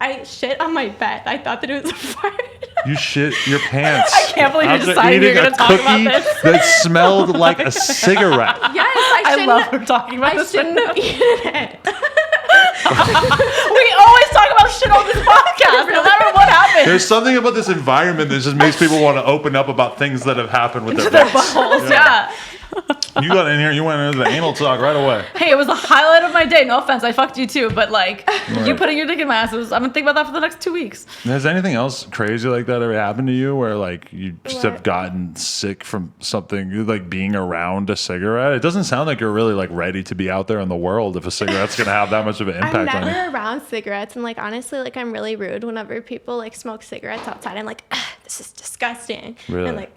I shit on my bed. I thought that it was a fart.
You shit your pants.
I can't believe you
after
decided you're
eating
gonna
a
talk about
cookie
this.
that smelled like a cigarette.
Yes,
I love her talking about
I
this.
shouldn't have eaten it.
We always talk about shit on this podcast, no matter what happens.
There's something about this environment that just makes people want to open up about things that have happened with their
Their
butts.
buttholes, yeah.
You got in here, you went into the anal talk right away.
Hey, it was the highlight of my day. No offense, I fucked you too, but like you putting your dick in my ass, I'm gonna think about that for the next 2 weeks.
Has anything else crazy like that ever happened to you where like you just have
What?
gotten sick from something like being around a cigarette? It doesn't sound like you're really like ready to be out there in the world if a cigarette's gonna have that much of an
I'm
impact on you.
never around cigarettes, and like honestly, like I'm really rude whenever people like smoke cigarettes outside. I'm like, this is disgusting.
Really?
And like,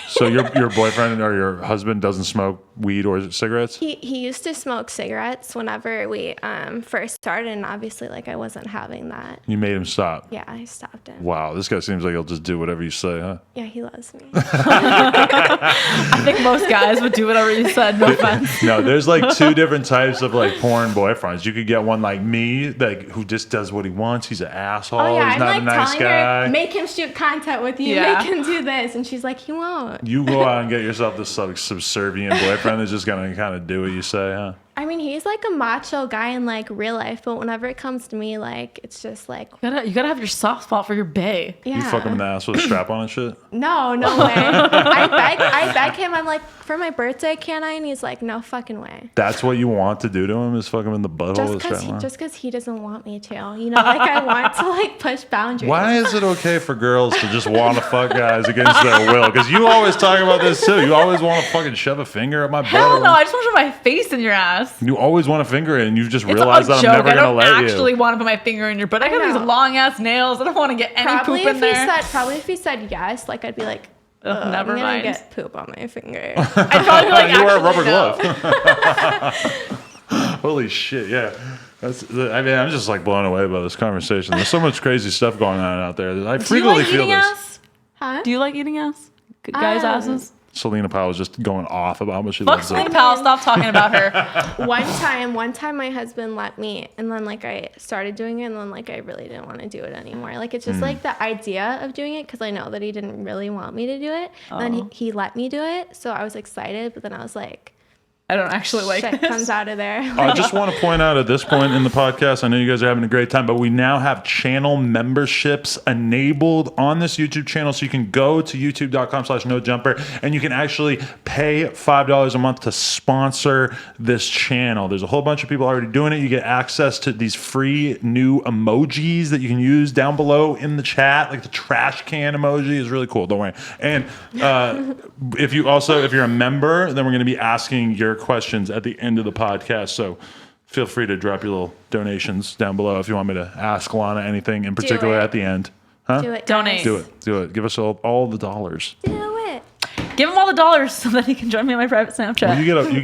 So your boyfriend or your husband doesn't smoke weed or cigarettes?
he used to smoke cigarettes whenever we first started, and obviously like I wasn't having that.
You made him stop.
Yeah, I stopped him.
Wow, this guy seems like he'll just do whatever you say, huh?
Yeah, he loves me.
I think most guys would do whatever you said, no offense.
No, there's like two different types of like porn boyfriends. You could get one like me, like who just does what he wants. He's an asshole.
Oh yeah,
He's
I'm
not
like
a nice
telling
guy.
her, make him shoot content with you,
Yeah.
make him do this, and she's like, he won't.
You go out and get yourself this like subservient boyfriend that's just gonna kind of do what you say, huh?
I mean, he's like a macho guy in like real life, but whenever it comes to me, like it's just like,
You gotta have your soft spot for your bae.
yeah.
You fuck him in the ass with a strap on and shit?
No way. I beg him. I'm like, for my birthday, can I? And he's like, no fucking way.
That's what you want to do to him is fuck him in the butthole with a strap on?
Just because he doesn't want me to, you know, like I want to like push boundaries.
Why is it okay for girls to just want to fuck guys against their will? Because you always talk about this too. You always want to fucking shove a finger at my butt.
Hell no, I just want to put my face in your ass.
You always want to finger it, and you just
It's
realize
a
that
joke.
I'm never
I
gonna
don't
let
actually
you.
want to put my finger in your butt. I got
I
these
know.
long ass nails. I don't want to get any
Probably
poop in there.
Probably if he said yes, like I'd be like,
Ugh, never
I'm gonna
mind.
get poop on my finger.
I'd probably be like,
You wear a rubber
actually, no.
glove. Holy shit! Yeah. I mean, I'm just like blown away by this conversation. There's so much crazy stuff going on out there. I
Do you
frequently
like
feel
eating
this.
ass?
Huh?
Do you like eating ass? Guys' asses?
Selena Powell was just going off about how much she
Fuck
loves
Selena
it.
Powell. Stop talking about her.
One time my husband let me, and then like I started doing it, and then like I really didn't want to do it anymore. Like it's just like the idea of doing it, because I know that he didn't really want me to do it. And then he let me do it, so I was excited, but then I was like,
I don't actually like
Shit
this.
comes out of there.
I just want to point out at this point in the podcast, I know you guys are having a great time, but we now have channel memberships enabled on this YouTube channel. So you can go to youtube.com/nojumper and you can actually pay $5 a month to sponsor this channel. There's a whole bunch of people already doing it. You get access to these free new emojis that you can use down below in the chat. Like the trash can emoji is really cool. Don't worry. And if you're a member, then we're going to be asking your questions at the end of the podcast. So feel free to drop your little donations down below if you want me to ask Lana anything in particular
it.
at the end. Huh?
Do it.
Donate.
Guys.
Do it. Give us all the dollars.
Do it.
Give him all the dollars so that he can join me on my private Snapchat.
Well, you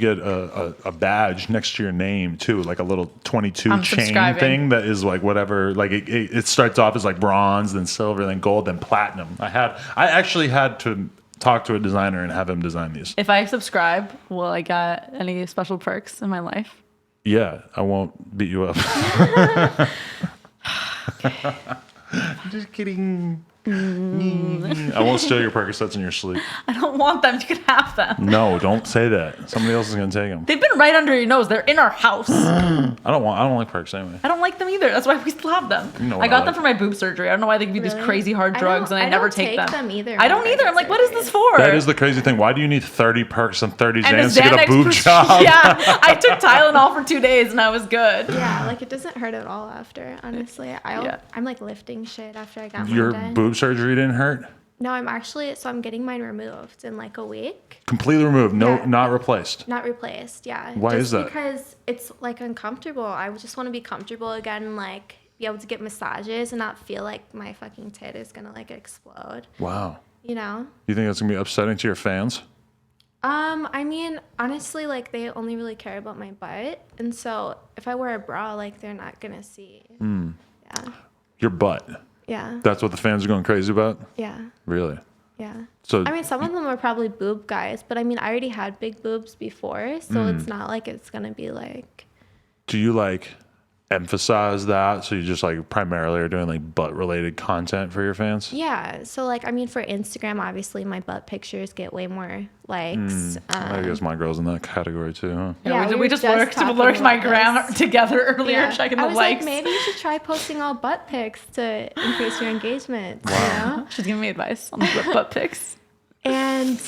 get a badge next to your name too, like a little 22
I'm
chain
subscribing.
thing that is like whatever. Like it starts off as like bronze, then silver, then gold, then platinum. I actually had to talk to a designer and have him design these.
If I subscribe, will I get any special perks in my life?
Yeah, I won't beat you up. I'm just kidding. I won't steal your Percocets in your sleep.
I don't want them. You can have them.
No, don't say that. Somebody else is gonna take them.
They've been right under your nose. They're in our house.
I don't like Percs anyway.
I don't like them either. That's why we still have them.
You know
I
what
got
I
them
like.
for my boob surgery. I don't know why they give you these
Really?
crazy hard drugs and I never
don't
take them.
either.
I don't either. I'm like, what is this for?
That is the crazy thing. Why do you need 30 Percs and 30
and
Xans to get a
Xanax
boob job?
Yeah, I took Tylenol for 2 days and I was good.
Yeah, like it doesn't hurt at all after. Honestly,
Yeah.
I'm like lifting shit after I got
Your
mine done.
boob surgery didn't hurt?
No, I'm getting mine removed in like a week.
Completely removed. No,
Yeah.
not replaced.
Not replaced, yeah.
Why
just
is that?
Because it's like uncomfortable. I would just want to be comfortable again and like be able to get massages and not feel like my fucking tit is gonna like explode.
Wow.
You know?
You think that's gonna be upsetting to your fans?
I mean, honestly, like they only really care about my butt, and so if I wear a bra, like they're not gonna see. Yeah.
Your butt.
Yeah.
That's what the fans are going crazy about?
Yeah.
Really?
Yeah.
So
I mean, some of them are probably boob guys, but I mean, I already had big boobs before, so it's not like it's gonna be like.
do you like emphasize that? So you just like primarily are doing like butt related content for your fans?
Yeah. So like, I mean, for Instagram, obviously my butt pictures get way more likes.
I guess my girl's in that category too, huh?
Yeah,
Yeah,
we just lurked
talking
my
about
gram
this.
together earlier,
Yeah.
checking
I
the
was
likes.
like, maybe you should try posting all butt pics to increase your engagement. You know?
She's giving me advice on the butt pics.
And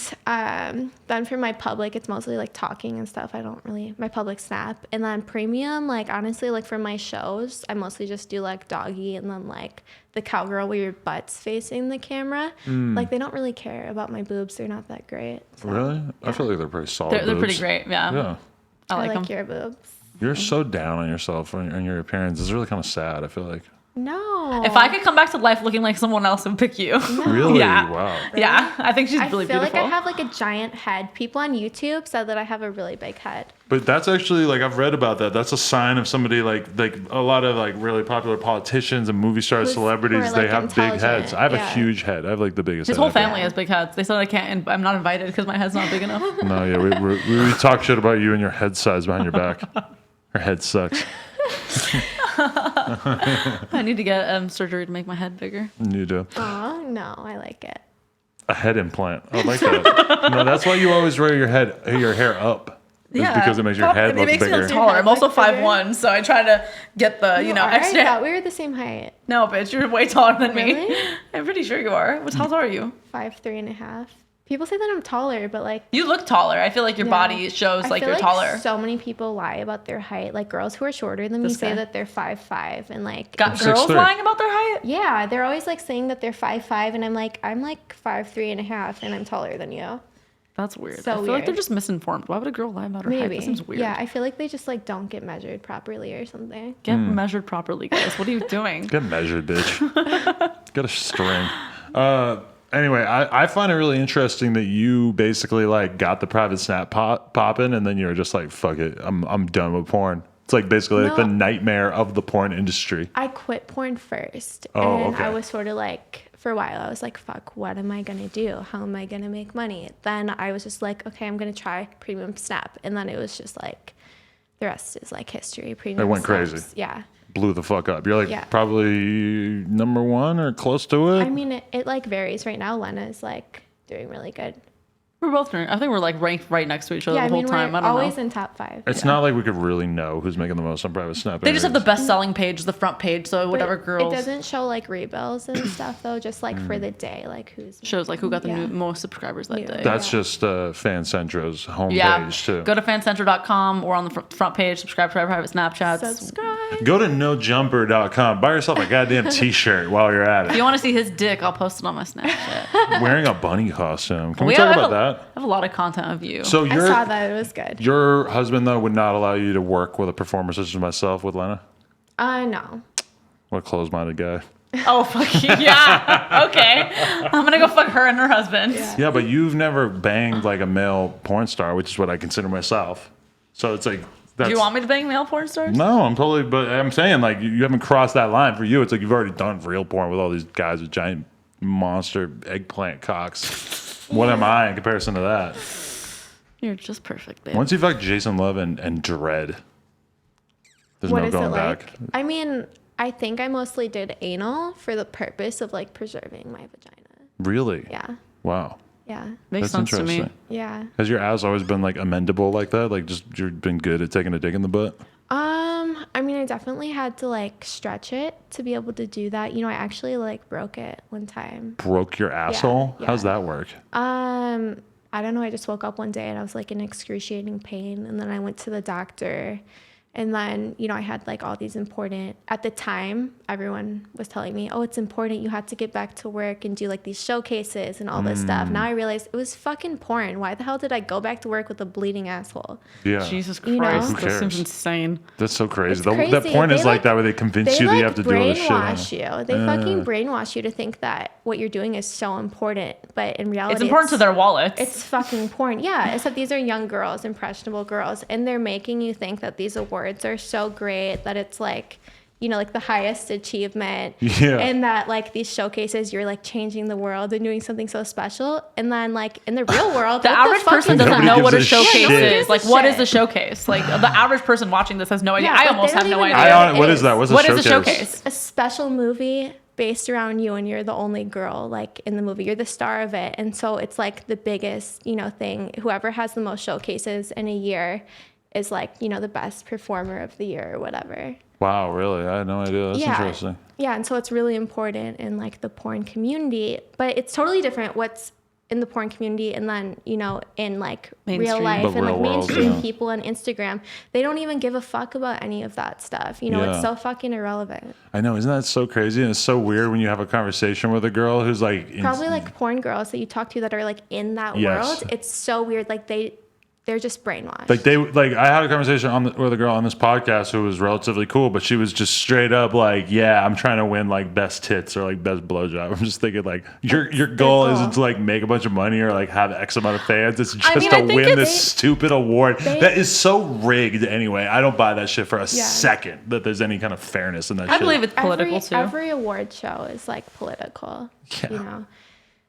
then for my public, it's mostly like talking and stuff. My public snap. And then premium, like honestly, like for my shows, I mostly just do like doggy and then like the cowgirl where your butt's facing the camera. Like they don't really care about my boobs. They're not that great. So
Really? I feel like they're pretty solid.
They're pretty
boobs.
great. Yeah.
Yeah.
I
I
like
like
them.
your boobs.
You're so down on yourself and your appearance. It's really kind of sad, I feel like.
No.
If I could come back to life looking like someone else, I would pick you.
Really?
Yeah.
Wow.
Yeah, I think she's
I
really
feel
beautiful.
like I have like a giant head. People on YouTube said that I have a really big head.
But that's actually like I've read about that. That's a sign of somebody like a lot of like really popular politicians and movie stars,
Who's-
celebrities.
who are,
They
like,
have big heads.
intelligent,
I have a
yeah.
huge head. I have like the biggest.
His
head
whole
ever.
family has big heads. They said I can't. I'm not invited because my head's not big enough.
No, yeah, we talk shit about you and your head size behind your back. Her head sucks.
I need to get surgery to make my head bigger.
You do.
Oh no, I like it.
A head implant. I like that. No, that's why you always wear your hair up. Is because it makes your head
it
look
makes me
bigger.
look taller. I'm also
Your head looks
5'1", so I try to get the extra.
I thought we were the same height.
No, bitch, you're way taller than me.
Really?
I'm pretty sure you are. How tall are you?
5'3.5". People say that I'm taller, but like
You look taller. I feel like your
yeah.
body shows
I
like
feel
you're taller.
So many people lie about their height. Like girls who are shorter than me
This
say
guy.
that they're 5'5", and like
Got
I'm
girls
6'3".
lying about their height?
yeah, they're always like saying that they're 5'5", and I'm like 5'3.5", and I'm taller than you.
That's weird.
So
I feel like they're
weird.
just misinformed. Why would a girl lie about her height?
Maybe.
That seems weird.
Yeah, I feel like they just like don't get measured properly or something.
Get measured properly, guys. What are you doing?
Get measured, bitch. Get a string. Anyway, I find it really interesting that you basically like got the private snap popping, and then you're just like, fuck it, I'm done with porn. It's like basically like the
No.
nightmare of the porn industry.
I quit porn first,
Oh,
and
okay.
I was sort of like, for a while, I was like, fuck, what am I gonna do? How am I gonna make money? Then I was just like, okay, I'm gonna try premium snap, and then it was just like, the rest is like history. Premium.
It went
snaps.
crazy.
Yeah.
Blew the fuck up. You're like
Yeah.
probably number one or close to it.
I mean, it like varies. Right now, Lena is like doing really good.
We're both doing. I think we're like ranked right next to each other
Yeah,
the whole time.
we're
I don't
always
know.
in top 5.
It's not like we could really know who's making the most on private snap.
They just have the best selling page, the front page. So whatever
But
girls
It doesn't show like rebills and stuff though, just like for the day, like who's
shows like who got the
Yeah.
most subscribers that
New.
day.
That's just FanCentro's homepage
Yeah,
too.
go to fancentro.com or on the front page, subscribe to our private Snapchats.
subscribe.
Go to nojumper.com. Buy yourself a goddamn t-shirt while you're at
If
it.
you want to see his dick, I'll post it on my Snapchat.
Wearing a bunny costume. Can we
have
talk about
a-
that?
I have a lot of content of you.
So
I saw that, it was good.
your husband though would not allow you to work with a performer such as myself with Lena?
No.
What a closed-minded guy.
Oh, fuck yeah. Okay. I'm going to go fuck her and her husband.
Yeah, but you've never banged like a male porn star, which is what I consider myself. So it's like, that's,
Do you want me to bang male porn stars?
No, I'm totally. But I'm saying like you haven't crossed that line. For you, it's like you've already done real porn with all these guys with giant monster eggplant cocks. What am I in comparison to that?
You're just perfect, babe.
Once you fuck Jason Love and Dread, there's
What
no
is
going
it like?
back.
I mean, I think I mostly did anal for the purpose of like preserving my vagina.
Really?
Yeah.
Wow.
Yeah.
Makes
That's
sense to me.
interesting.
Yeah.
Has your ass always been like amendable like that? Like just you've been good at taking a dig in the butt?
I mean, I definitely had to like stretch it to be able to do that. You know, I actually like broke it one time.
Broke your asshole?
yeah.
How's that work?
I don't know. I just woke up one day and I was like in excruciating pain. And then I went to the doctor. And then, you know, I had like all these important, at the time, everyone was telling me, oh, it's important. You have to get back to work and do like these showcases and all this stuff. Now I realized it was fucking porn. Why the hell did I go back to work with a bleeding asshole?
Yeah.
Jesus
You know?
Christ.
Who
That
cares?
seems insane.
That's so crazy.
It's crazy.
That porn is
They,
like that where they convince you that you have to do all this shit.
brainwash you. They fucking brainwash you to think that what you're doing is so important. But in reality,
It's important to their wallets.
It's fucking porn. Yeah, except these are young girls, impressionable girls, and they're making you think that these awards are so great, that it's like, you know, like the highest achievement.
Yeah.
And that like these showcases, you're like changing the world and doing something so special. And then like in the real world,
the
what
average
fuck
person
is
doesn't
that?
know
Nobody
what a
gives a
showcase
shit.
is. Like,
Shit.
what is the showcase? Like, the average person watching this has no idea.
Yeah,
I
but
almost
they
have
don't
no
even
idea.
know
What is that? What's
What
a
is a showcase?
A special movie based around you, and you're the only girl like in the movie. You're the star of it, and so it's like the biggest, you know, thing. Whoever has the most showcases in a year is like, you know, the best performer of the year or whatever.
Wow, really? I had no idea. That's interesting.
Yeah, and so it's really important in like the porn community, but it's totally different what's in the porn community and then, you know, in like
Mainstream.
real life
The
and like
real world,
mainstream
yeah.
people on Instagram. They don't even give a fuck about any of that stuff. You know,
Yeah.
it's so fucking irrelevant.
I know. Isn't that so crazy? And it's so weird when you have a conversation with a girl who's like...
Probably like porn girls that you talk to that are like in that
Yes.
world. It's so weird. Like they're just brainwashed.
Like I had a conversation with a girl on this podcast who was relatively cool, but she was just straight up like, yeah, I'm trying to win like best tits or like best blowjob. I'm just thinking like your goal
goal.
isn't to like make a bunch of money or like have X amount of fans. It's just
mean,
to
I think
win
it's-
this stupid award that is so rigged anyway. I don't buy that shit for a second that there's any kind of fairness in that
I
shit.
believe it's political too.
Every award show is like political.
Yeah.
You know.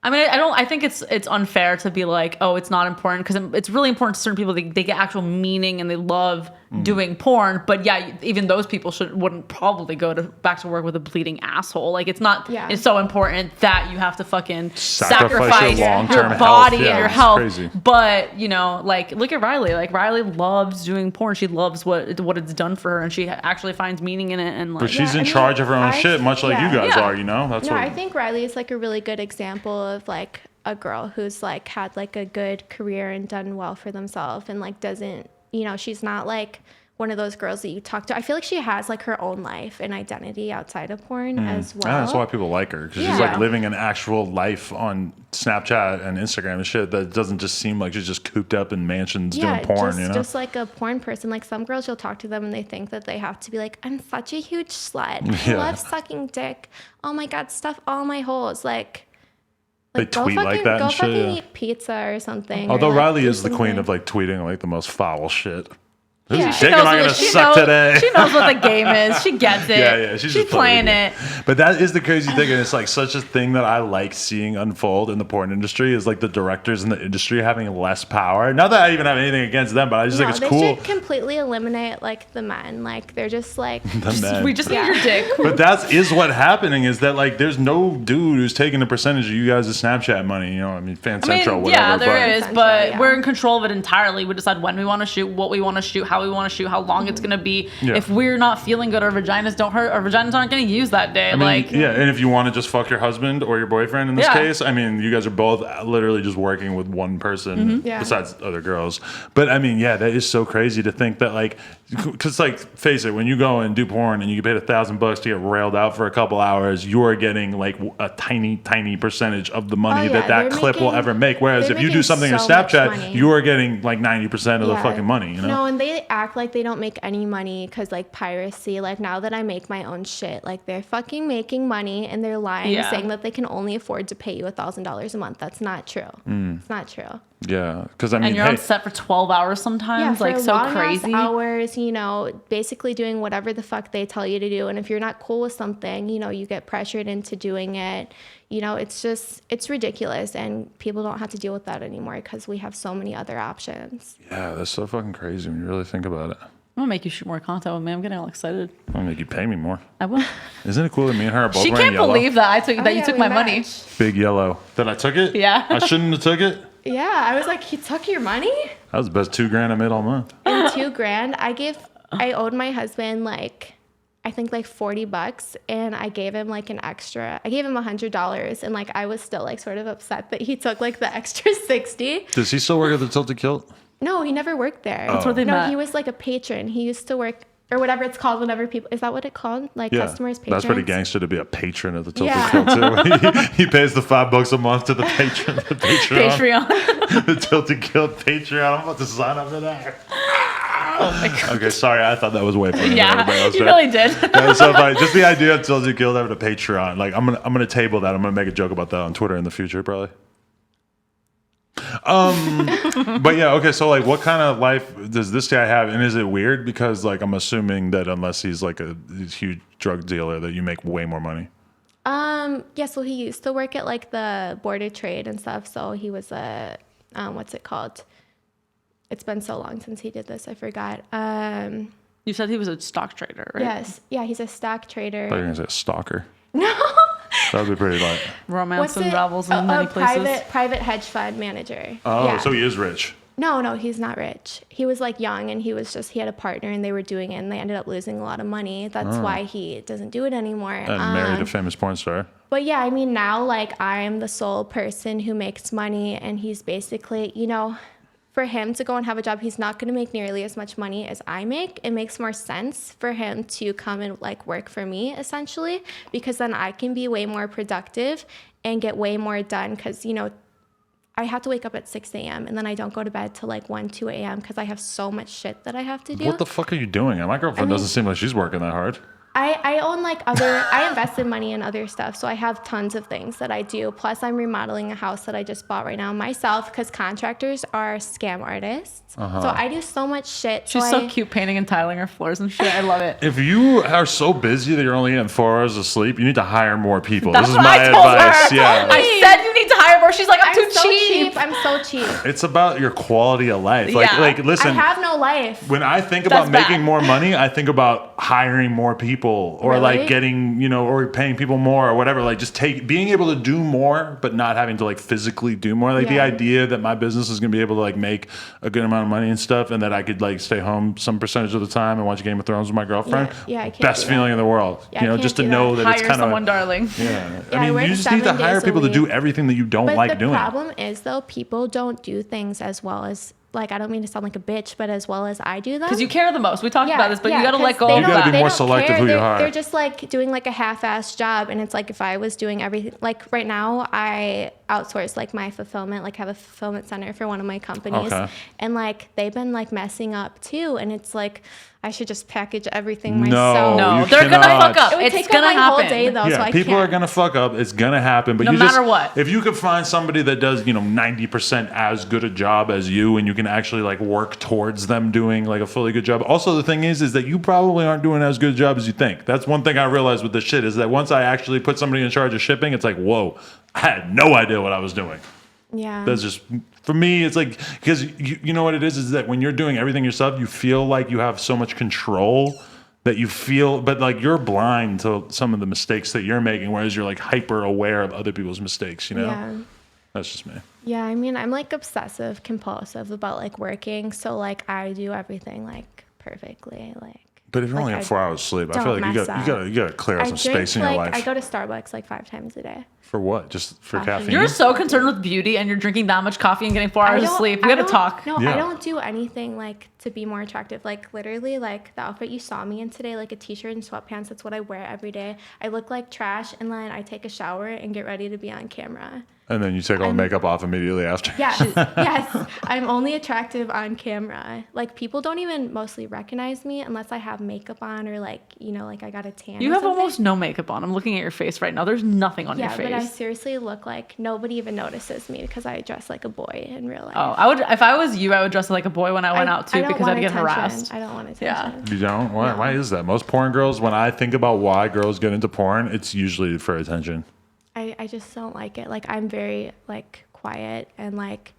I mean, I think it's unfair to be like, oh, it's not important, because it's really important to certain people. They get actual meaning and they love doing porn. But yeah, even those people wouldn't probably go back to work with a bleeding asshole. Like, it's not.
Yeah.
It's so important that you have to fucking
Sacrifice
sacrifice
your
your
long-term
body
health. Yeah,
and your
it's
health.
crazy.
But you know, like, look at Riley. Like, Riley loves doing porn. She loves what it's done for her, and she actually finds meaning in it. And like,
But she's
Yeah,
in
I
charge
mean,
of her own shit, much like you guys
Yeah.
are, you know? That's
No,
what
I think Riley is like a really good example of like a girl who's like had like a good career and done well for themselves and like doesn't, you know, she's not like one of those girls that you talk to. I feel like she has like her own life and identity outside of porn as well.
Yeah, that's why people like her, because she's
Yeah.
like living an actual life on Snapchat and Instagram and shit that doesn't just seem like she's just cooped up in mansions doing porn,
just,
you know?
just like a porn person. Like some girls, you'll talk to them and they think that they have to be like, I'm such a huge slut. I
Yeah.
love sucking dick. Oh my God, stuff all my holes. Like
They tweet like that
go
and shit,
fucking
yeah.
eat pizza or something.
Although
or, like,
Riley
do
is the queen
something.
of like tweeting like the most foul shit. Who's
Yeah.
dick am I gonna suck today?
She knows what the game is. She gets it.
Yeah, she's just
playing it.
But that is the crazy thing, and it's like such a thing that I like seeing unfold in the porn industry is like the directors in the industry having less power. Not that I even have anything against them, but I just think it's cool.
They should completely eliminate like the men. Like they're just like
The men.
We just need your dick.
But that is what happening is that like there's no dude who's taking a percentage of you guys' Snapchat money. You know, I mean, Fan Central, whatever.
Yeah, there is,
Central,
but
yeah.
we're in control of it entirely. We decide when we want to shoot, what we want to shoot, how we want to shoot, how long it's gonna be.
Yeah.
If we're not feeling good, our vaginas don't hurt. Our vaginas aren't gonna use that day.
I mean, yeah, and if you want to just fuck your husband or your boyfriend in this case, I mean, you guys are both literally just working with one person
Yeah.
besides other girls. But I mean, yeah, that is so crazy to think that like, because like, face it, when you go and do porn and you get paid $1,000 to get railed out for a couple hours, you are getting like a tiny percentage of the money that
they're
clip will
making-
ever make. Whereas
they're
if you do
making
something on
so much
Snapchat,
money.
you are getting like 90% of the
Yeah.
fucking money. You know?
No, and they act like they don't make any money because like piracy. Like now that I make my own shit, like they're fucking making money and they're lying, saying that they can only afford to pay you $1,000 a month. That's not true. It's not true.
Yeah, because I mean,
and you're on set for 12 hours
Yeah,
sometimes,
for
like so
long-ass
crazy.
hours, you know, basically doing whatever the fuck they tell you to do. And if you're not cool with something, you know, you get pressured into doing it. You know, it's ridiculous. And people don't have to deal with that anymore because we have so many other options.
yeah, that's so fucking crazy when you really think about it.
I'm gonna make you shoot more content with me. I'm getting all excited.
I'm gonna make you pay me more.
I will.
Isn't it cool that me and her are both
She
wearing
can't
yellow?
believe that you
Oh, yeah,
took
we
my money.
match.
Big yellow. That I took it?
Yeah.
I shouldn't have took it?
Yeah, I was like, he took your money?
That was the best $2,000 I made all month.
And $2,000, I owed my husband like, I think like $40, and I gave him like an extra. I gave him $100, and like I was still like sort of upset that he took like the extra 60.
Does he still work at the Tilted Kilt?
No, he never worked there.
That's where they
No,
met.
he was like a patron. He used to work or whatever it's called whenever people. Is that what it called? Like customers, patrons.
That's pretty gangster to be a patron of the Tilted
Yeah.
Kilt too. he pays the $5 a month to the patron, the Patreon, the Tilted Kilt Patreon. I'm about to sign up for that.
Oh my god.
Okay, sorry, I thought that was way funny.
Yeah, you really did.
That was so funny. Just the idea of Tilted Kilt having a Patreon. Like I'm gonna table that. I'm gonna make a joke about that on Twitter in the future, probably. But yeah, okay. So like, what kind of life does this guy have? And is it weird because like I'm assuming that unless he's like a huge drug dealer, that you make way more money.
Yeah, so he used to work at like the Board of Trade and stuff. So he was a what's it called? It's been so long since he did this, I forgot.
You said he was a stock trader, right?
Yes, yeah, he's a stock trader.
I thought you were gonna say a stalker.
No.
That would be pretty light.
Romance unravels in many places.
Private hedge fund manager.
Oh,
Yeah.
so he is rich.
No, he's not rich. He was like young and he had a partner and they were doing it and they ended up losing a lot of money. That's why he doesn't do it anymore.
And married a famous porn star.
But yeah, I mean, now like I'm the sole person who makes money and he's basically, you know, for him to go and have a job, he's not going to make nearly as much money as I make. It makes more sense for him to come and like work for me essentially, because then I can be way more productive and get way more done. Cause you know, I have to wake up at 6 a.m. and then I don't go to bed till like 1, 2 a.m. because I have so much shit that I have to do.
What the fuck are you doing? My girlfriend doesn't seem like she's working that hard.
I own like I invested money in other stuff. So I have tons of things that I do. Plus I'm remodeling a house that I just bought right now myself because contractors are scam artists. So I do so much shit.
She's so cute painting and tiling her floors and shit. I love it.
If you are so busy that you're only getting 4 hours of sleep, you need to hire more people.
That's
this is
what
my
I told
advice.
her.
Yeah.
I said you need to hire more. She's like, I'm too
so
cheap.
I'm so cheap.
It's about your quality of life. Like,
Yeah.
like listen.
I have no life.
When I think about
That's
making
bad.
more money, I think about hiring more people or
Really?
like getting, you know, or paying people more or whatever. Like just being able to do more, but not having to like physically do more. Like the
Yeah.
idea that my business is going to be able to like make a good amount of money and stuff, and that I could like stay home some percentage of the time and watch Game of Thrones with my girlfriend.
Yeah, I can't
Best
do
feeling
that.
in the world.
Yeah,
you
I
know,
can't
just to
do
know
that.
that it's
Hire
kind
someone,
of
darling.
yeah.
Yeah, I
I mean,
work
you just need to
7
hire
days a
people to do
week.
everything that you don't
But
like
the
doing.
problem is though, people don't do things as well as like I don't mean to sound like a bitch, but as well as I do them.
Because you care the most. We talked about this, but you got to
'cause
let go
they
of
don't-
gotta be
they
more
don't
selective
care.
who you
They're-
hire.
They're just like doing like a half-assed job, and it's like if I was doing everything, like right now I outsource like my fulfillment, like have a fulfillment center for one of my companies,
Okay.
and like they've been like messing up too, and it's like I should just package everything
No.
myself.
No,
you
they're gonna
cannot.
fuck up.
It would
It's
take
gonna
up my
happen.
whole day though, so
Yeah,
I
people
can't.
are gonna fuck up. It's gonna happen. But
No
you
matter
just,
what.
if you could find somebody that does, 90% as good a job as you, and you can actually like work towards them doing like a fully good job. Also, the thing is that you probably aren't doing as good a job as you think. That's one thing I realized with this shit is that once I actually put somebody in charge of shipping, it's like, whoa, I had no idea what I was doing.
Yeah.
That's just, for me, it's like, because you know what it is that when you're doing everything yourself, you feel like you have so much control that you feel, but like you're blind to some of the mistakes that you're making, whereas you're like hyper aware of other people's mistakes,
Yeah.
That's just me.
Yeah, I mean, I'm like obsessive compulsive about like working, so like I do everything like perfectly, like.
But if you're
Like,
only
I
at 4 hours sleep, I feel like
don't
you
mess
gotta clear out some space in your life.
I go to Starbucks like 5 times a day.
For what? Just for
Coffee.
caffeine?
You're so concerned with beauty and you're drinking that much coffee and getting 4 hours of sleep. We gotta talk.
No,
Yeah.
I don't do anything like to be more attractive. Like literally, like the outfit you saw me in today, like a t-shirt and sweatpants. That's what I wear every day. I look like trash, and then I take a shower and get ready to be on camera.
And then you take all the makeup off immediately after.
Yes, yes. I'm only attractive on camera. Like people don't even mostly recognize me unless I have makeup on or like like I got a tan.
You
or
have
something.
almost no makeup on. I'm looking at your face right now. There's nothing on your
Yeah,
face.
but I seriously look like nobody even notices me because I dress like a boy in real life.
Oh, I would. If I was you, I would dress like a boy when I went out
I
too
don't
because
want
I'd get
attention.
harassed.
I don't want
Yeah.
attention.
You don't? Why?
No.
Why is that? Most porn girls, when I think about why girls get into porn, it's usually for attention.
I just don't like it. Like I'm very like quiet and like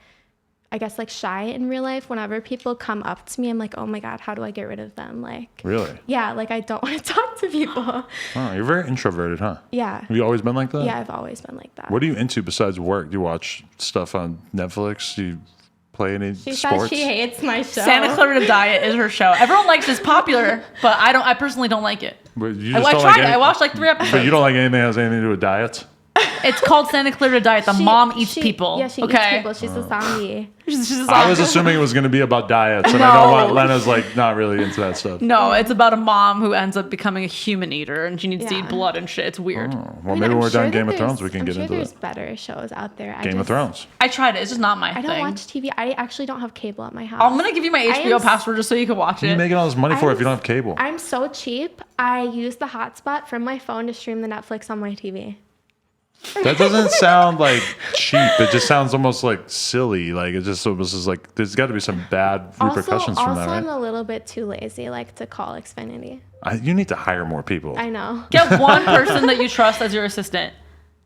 I guess like shy in real life. Whenever people come up to me, I'm like, oh my God, how do I get rid of them? Like
Really?
yeah, like I don't want to talk to people.
Oh, you're very introverted, huh?
Yeah.
Have you always been like that?
Yeah, I've always been like that.
What are you into besides work? Do you watch stuff on Netflix? Do you play any
She
sports?
says she hates my show.
Santa Clarita Diet is her show. Everyone likes it's popular, but I don't. I personally don't like it.
But you
I
just don't
tried
like
it.
any-
I watched like 3 episodes.
But you don't like anything that has anything to do with diets?
It's called Santa Clarita Diet. The mom eats people.
Yeah, she
okay?
eats people. She's a zombie.
She's a
I was
zombie.
assuming it was going to be about diets, and I know
No.
Lena's like not really into that stuff.
No, it's about a mom who ends up becoming a human eater and she needs to
Yeah.
eat blood and shit. It's weird.
Oh, well,
I mean,
maybe
I'm
when we're
sure
done
that
Game of Thrones,
there's-
we can
I'm
get
sure
into
there's
it.
better shows out there.
Game of Thrones.
I tried it. It's just not my
I
thing.
don't watch TV. I actually don't have cable at my house.
I'm gonna give you my
I
HBO
am
password just so you can watch
What are you
it.
making all this money for
I'm
if you don't have cable?
I'm so cheap. I use the hotspot from my phone to stream the Netflix on my TV.
That doesn't sound like cheap. It just sounds almost like silly. Like it just almost is like there's got to be some bad repercussions from that,
I'm
right?
a little bit too lazy, like to call Xfinity.
You need to hire more people.
I know.
Get one person that you trust as your assistant.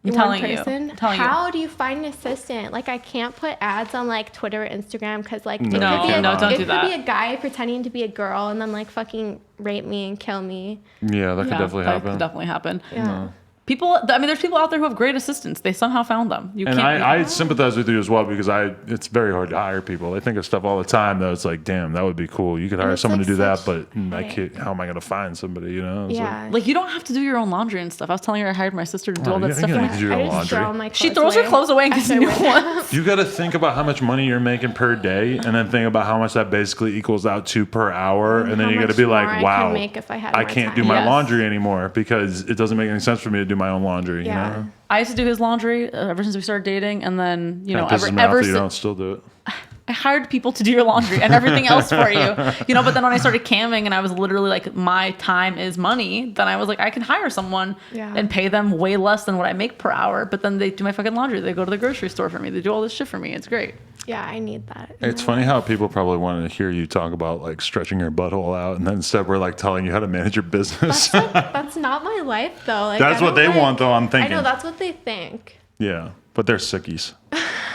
I'm telling you.
person?
I'm telling you.
How do you find an assistant? Like I can't put ads on like Twitter or Instagram because like
No,
it could
you
be
cannot.
don't
it
do
could
that.
be a guy pretending to be a girl and then like fucking rape me and kill me.
Yeah, that could
Yeah,
definitely
that
happen.
could definitely happen.
Yeah.
People, I mean, there's people out there who have great assistants. They somehow found them. You
And
can't.
I sympathize with you as well because it's very hard to hire people. I think of stuff all the time though. It's like, damn, that would be cool. You could hire
it's,
someone
like,
to do that,
such
but I
headache.
can't. How am I going to find somebody? You know? It's
Yeah.
like you don't have to do your own laundry and stuff. I was telling her I hired my sister to do
Oh,
all that
you
stuff.
don't
for
need
me.
to do your
I
own
just throw
laundry.
my
She
clothes
throws her
away
clothes away and gets
after
new
we're
ones.
You got to think about how much money you're making per day, and then think about how much that basically equals out to per hour, and then
how
you got to
much
be
more
like,
I could
wow,
make if I had
I
more
can't do
time.
my
Yes.
laundry anymore because it doesn't make any sense for me to do my own laundry.
Yeah.
You know?
I used to do his laundry ever since we started dating, and then
That pisses me off that you don't still do it.
I hired people to do your laundry and everything else for you, But then when I started camming and I was literally like, my time is money, then I was like, I can hire someone
Yeah.
and pay them way less than what I make per hour. But then they do my fucking laundry. They go to the grocery store for me. They do all this shit for me. It's great.
Yeah, I need that. in
It's
my
funny
life.
how people probably want to hear you talk about like stretching your butthole out, and then instead we're like telling you how to manage your business.
That's not my life though. Like,
That's
I
what
don't
they
like-
want, though. I'm
I
thinking.
know that's what they think.
Yeah, but they're sickies.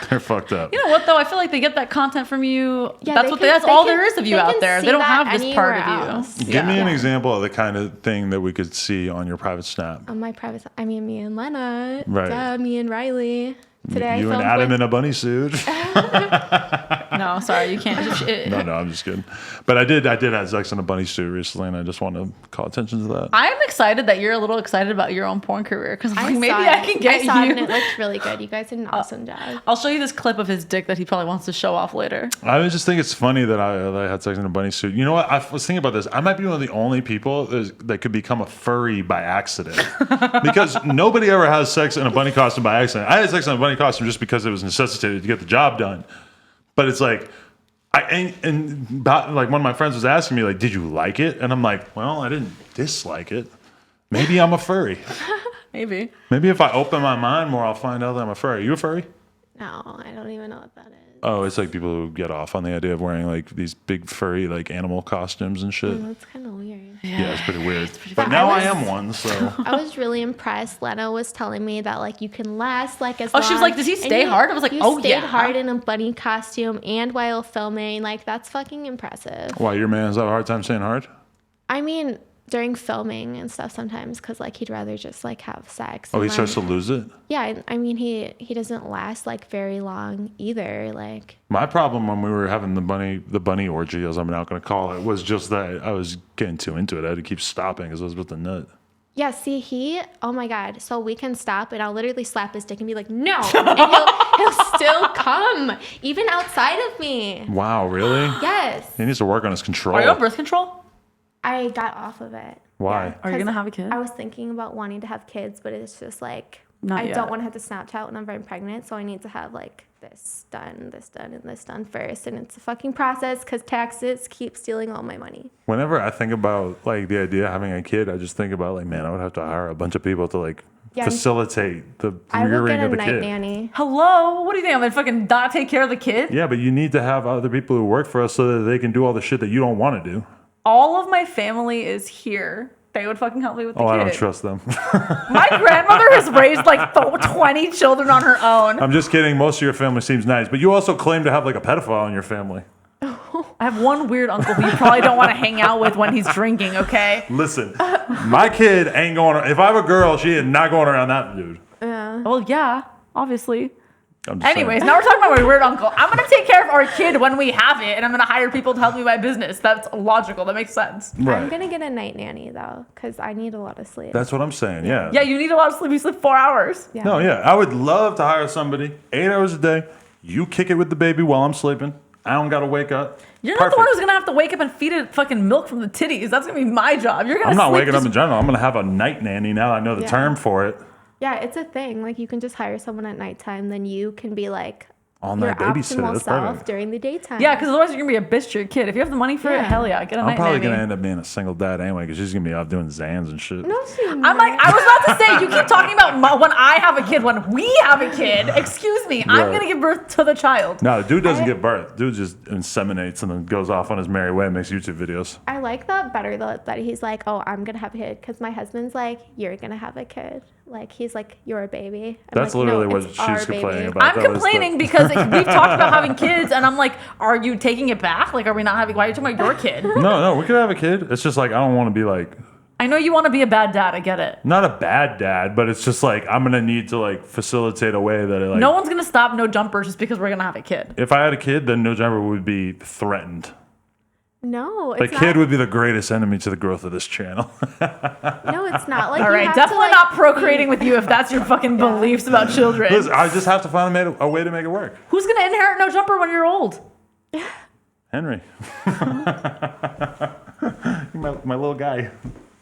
They're fucked up.
You know what though? I feel like they get that content from you.
Yeah,
that's
they
what.
can-
That's
they
all
can-
there is of you
they
out
can
there.
see
They don't
that
have this part
anywhere
of
else.
you.
Give me an
Yeah.
example of the kind of thing that we could see on your private snap.
On my private, me and Lena,
Right.
duh, me and Riley. Today
You
I
and
filmed
Adam
with,
in a bunny suit.
No, sorry, you can't.
No, I'm just kidding. But I did have sex in a bunny suit recently, and I just want to call attention to that.
I'm excited that you're a little excited about your own porn career because
I
like, maybe
saw
I
it.
can get
I saw
you.
it and it looked really good. You guys did an awesome job.
I'll show you this clip of his dick that he probably wants to show off later.
I just think it's funny that I had sex in a bunny suit. You know what? I was thinking about this. I might be one of the only people that could become a furry by accident because nobody ever has sex in a bunny costume by accident. I had sex in a bunny costume just because it was necessitated to get the job done. But it's like, Like one of my friends was asking me, like, did you like it? And I'm like, well, I didn't dislike it. Maybe I'm a furry.
Maybe.
Maybe if I open my mind more, I'll find out that I'm a furry. You a furry?
No, I don't even know what that is.
Oh, it's like people who get off on the idea of wearing like these big furry like animal costumes and shit.
That's kind of weird.
Yeah, it's pretty weird. But now I am one, so.
I was really impressed. Lena was telling me that like you can last like as long.
She was like, does he stay hard? I was like,
you
oh
stayed
yeah.
hard in a bunny costume and while filming. Like that's fucking impressive.
Why, your man has a hard time staying hard?
I mean, during filming and stuff sometimes because like he'd rather just like have sex.
Oh,
and
he starts to lose it?
Yeah, I mean he doesn't last like very long either. Like
My problem when we were having the bunny orgy, as I'm not going to call it, was just that I was getting too into it. I had to keep stopping because I was with the nut.
yeah, see oh my god. So we can stop and I'll literally slap his dick and be like, no, and he'll still come even outside of me.
Wow, really?
Yes,
He needs to work on his control.
Are you on birth control?
I got off of it.
Why?
Yeah,
Are you
'cause
gonna have a kid?
I was thinking about wanting to have kids, but it's just like
Not
I
yet.
don't want to have to Snapchat whenever I'm pregnant, so I need to have like this done, and this done first, and it's a fucking process because taxes keep stealing all my money.
Whenever I think about like the idea of having a kid, I just think about like, man, I would have to hire a bunch of people to like
Yeah,
facilitate the
I would
rearing
get a
of a
night
kid.
nanny.
Hello? What do you think? I'm gonna fucking not take care of the kid?
Yeah, but you need to have other people who work for us so that they can do all the shit that you don't want to do.
All of my family is here. They would fucking help me with the kid.
I don't trust them.
My grandmother has raised like 20 children on her own.
I'm just kidding. Most of your family seems nice, but you also claim to have like a pedophile in your family.
I have one weird uncle who you probably don't want to hang out with when he's drinking, okay?
Listen, my kid ain't going. If I have a girl, she is not going around that dude.
Well, yeah, obviously.
I'm just
Anyways,
saying.
now we're talking about my weird uncle. I'm going to take care of our kid when we have it, and I'm going to hire people to help me with my business. That's logical. That makes sense.
Right.
I'm gonna get a night nanny though, because I need a lot of sleep.
That's what I'm saying. Yeah.
Yeah, you need a lot of sleep. You sleep 4 hours.
Yeah.
No, yeah. I would love to hire somebody 8 hours a day. You kick it with the baby while I'm sleeping. I don't got to wake up.
You're not the one who's going to have to wake up and feed it fucking milk from the titties. That's going to be my job. You're going to
I'm not
sleep
waking up
just-
in general. I'm going to have a night nanny now. I know the
Yeah.
term for it.
Yeah, it's a thing. Like you can just hire someone at nighttime, then you can be like
All
your
night babysitter.
optimal
That's
self
perfect.
during the daytime.
Yeah, because otherwise you're going to be a bitch to your kid. If you have the money for it,
Yeah.
hell yeah, get a
I'm
night
probably
nanny.
going to end up being a single dad anyway because she's going to be off doing Zans and shit.
No, she's
I'm like, I was about to say, you keep talking about when I have a kid, when we have a kid. Excuse me, I'm
Right.
going to give birth to the child.
No, the dude doesn't give birth. Dude just inseminates and then goes off on his merry way and makes YouTube videos.
I like that better though, that he's like, oh, I'm gonna have a kid, because my husband's like, you're gonna have a kid. Like he's like, you're a baby. I'm
That's
like,
literally
no,
what
it's
she's
our
complaining
baby.
about.
I'm
That was
complaining because we've talked about having kids, and I'm like, are you taking it back? Like, are we not having, why are you talking about your kid?
No, we could have a kid. It's just like I don't want to be like
I know you want to be a bad dad, I get it.
not a bad dad, but it's just like I'm gonna need to like facilitate a way that like
No one's going to stop No Jumper just because we're going to have a kid.
if I had a kid, then No Jumper would be threatened.
No,
The
it's
kid
not.
would be the greatest enemy to the growth of this channel.
No, it's not. Like
All
you
right,
have to,
definitely
like,
not procreating with you if that's your fucking beliefs about children.
Listen, I just have to find a way to make it work.
Who's going to inherit No Jumper when you're old?
Henry. my little guy.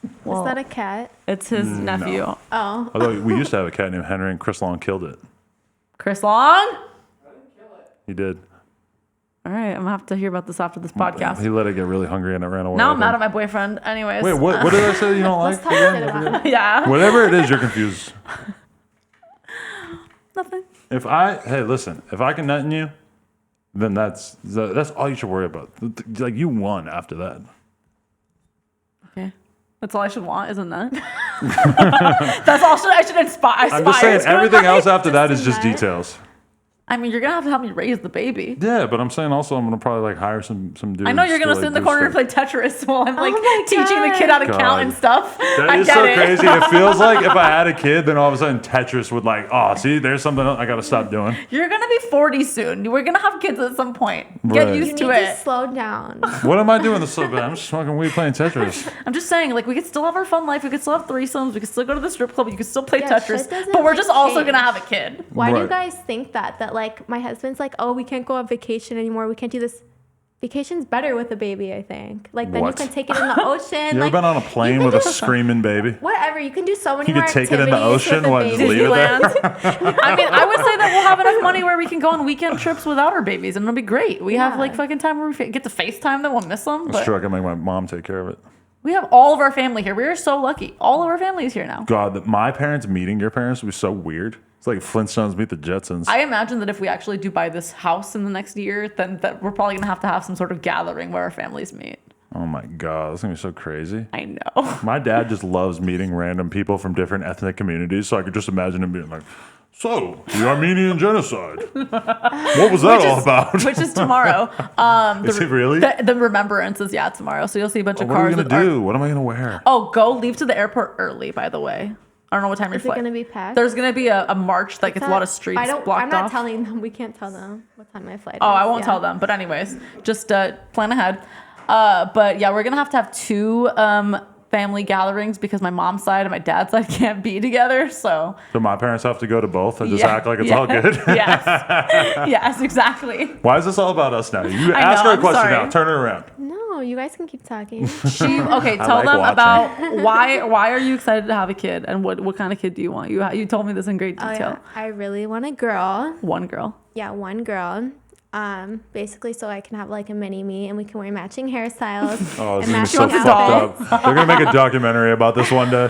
Is that a cat?
It's his nephew.
Oh,
Although we used to have a cat named Henry and Chris Long killed it.
Chris Long?
He did.
All right, I'm going to have to hear about this after this podcast.
He let it get really hungry and it ran away.
Now
I
I'm mad at
think.
my boyfriend. Anyways.
Wait, what did I say you don't like?
let's talk shit about it.
Yeah.
Whatever it is, you're confused.
Nothing.
Hey, listen, if I can nut in you, then that's all you should worry about. Like you won after that.
Okay. That's all I should want, isn't that? That's all I should aspire
I'm just saying
to in
everything
life.
else after that is
in
just
that.
details.
I mean, you're going to have to help me raise the baby.
Yeah, but I'm saying also I'm gonna probably like hire some dudes.
I know you're going to
like,
sit in the
do
corner and
stuff.
play Tetris while I'm like
my
teaching the kid how to
God.
count and stuff.
That
I
is
get
so
it.
crazy. It feels like if I had a kid, then all of a sudden Tetris would like, oh, see, there's something else I gotta stop doing.
You're going to be 40 soon. We're going to have kids at some point. Get
Right.
used
you
to
need to
it.
slow down.
What am I doing this so bad? I'm just smoking weed playing Tetris.
I'm just saying, like, we could still have our fun life. We could still have threesomes. We could still go to the strip club. You could still play
Yeah,
Tetris.
shit doesn't,
But we're just also
change.
going to have a kid.
Why do you
Right.
guys think that? That like my husband's like, oh, we can't go on vacation anymore. We can't do this. Vacation's better with a baby, I think. Like, then
What?
you can take it in the ocean.
You ever
like,
been on a plane with a screaming baby?
Whatever. You can do so many
You
more
could take it in the
activities
ocean,
with a
what, just
baby.
leave it there?
Disneyland. I mean, I would say that we'll have enough money where we can go on weekend trips without our babies, and it'll be great. We have like fucking time where we get to FaceTime them, we'll miss them.
That's
But
true. I can make my mom take care of it.
we have all of our family here. We are so lucky. All of our family is here now.
God, that my parents meeting your parents would be so weird. It's like Flintstones meet the Jetsons.
I imagine that if we actually do buy this house in the next year, then that we're probably gonna have some sort of gathering where our families meet.
Oh my God, that's gonna be so crazy.
I know.
My dad just loves meeting random people from different ethnic communities, so I could just imagine him being like, "So, the Armenian genocide. What was that all about?"
Which is tomorrow.
Is it really?
The remembrance is tomorrow. So you'll see a bunch of
What are we
cars.
gonna
with
do? What am I gonna wear?
Leave to the airport early. By the way, I don't know what time your
Is it
flight.
going to be packed?
There's gonna be a march that gets a lot of streets blocked off.
I'm not telling them. We can't tell them what time my flight is.
Oh, I won't tell them. But anyways, just plan ahead. But yeah, we're gonna have two family gatherings because my mom's side and my dad's side can't be together. So
my parents have to go to both and just act like it's all good?
Yes. Yes, exactly.
Why is this all about us now? You
I
ask
know,
her a
I'm
question
sorry.
now. Turn it around.
No, you guys can keep talking.
Okay, tell
like
them
watching.
about why are you excited to have a kid and what kind of kid do you want? You told me this in great
Oh,
detail.
yeah. I really want a girl.
One girl.
Yeah, one girl. Basically so I can have like a mini me and we can wear matching hairstyles.
Oh, this
and
is gonna be so
matching outfits.
fucked up. They're gonna make a documentary about this one day.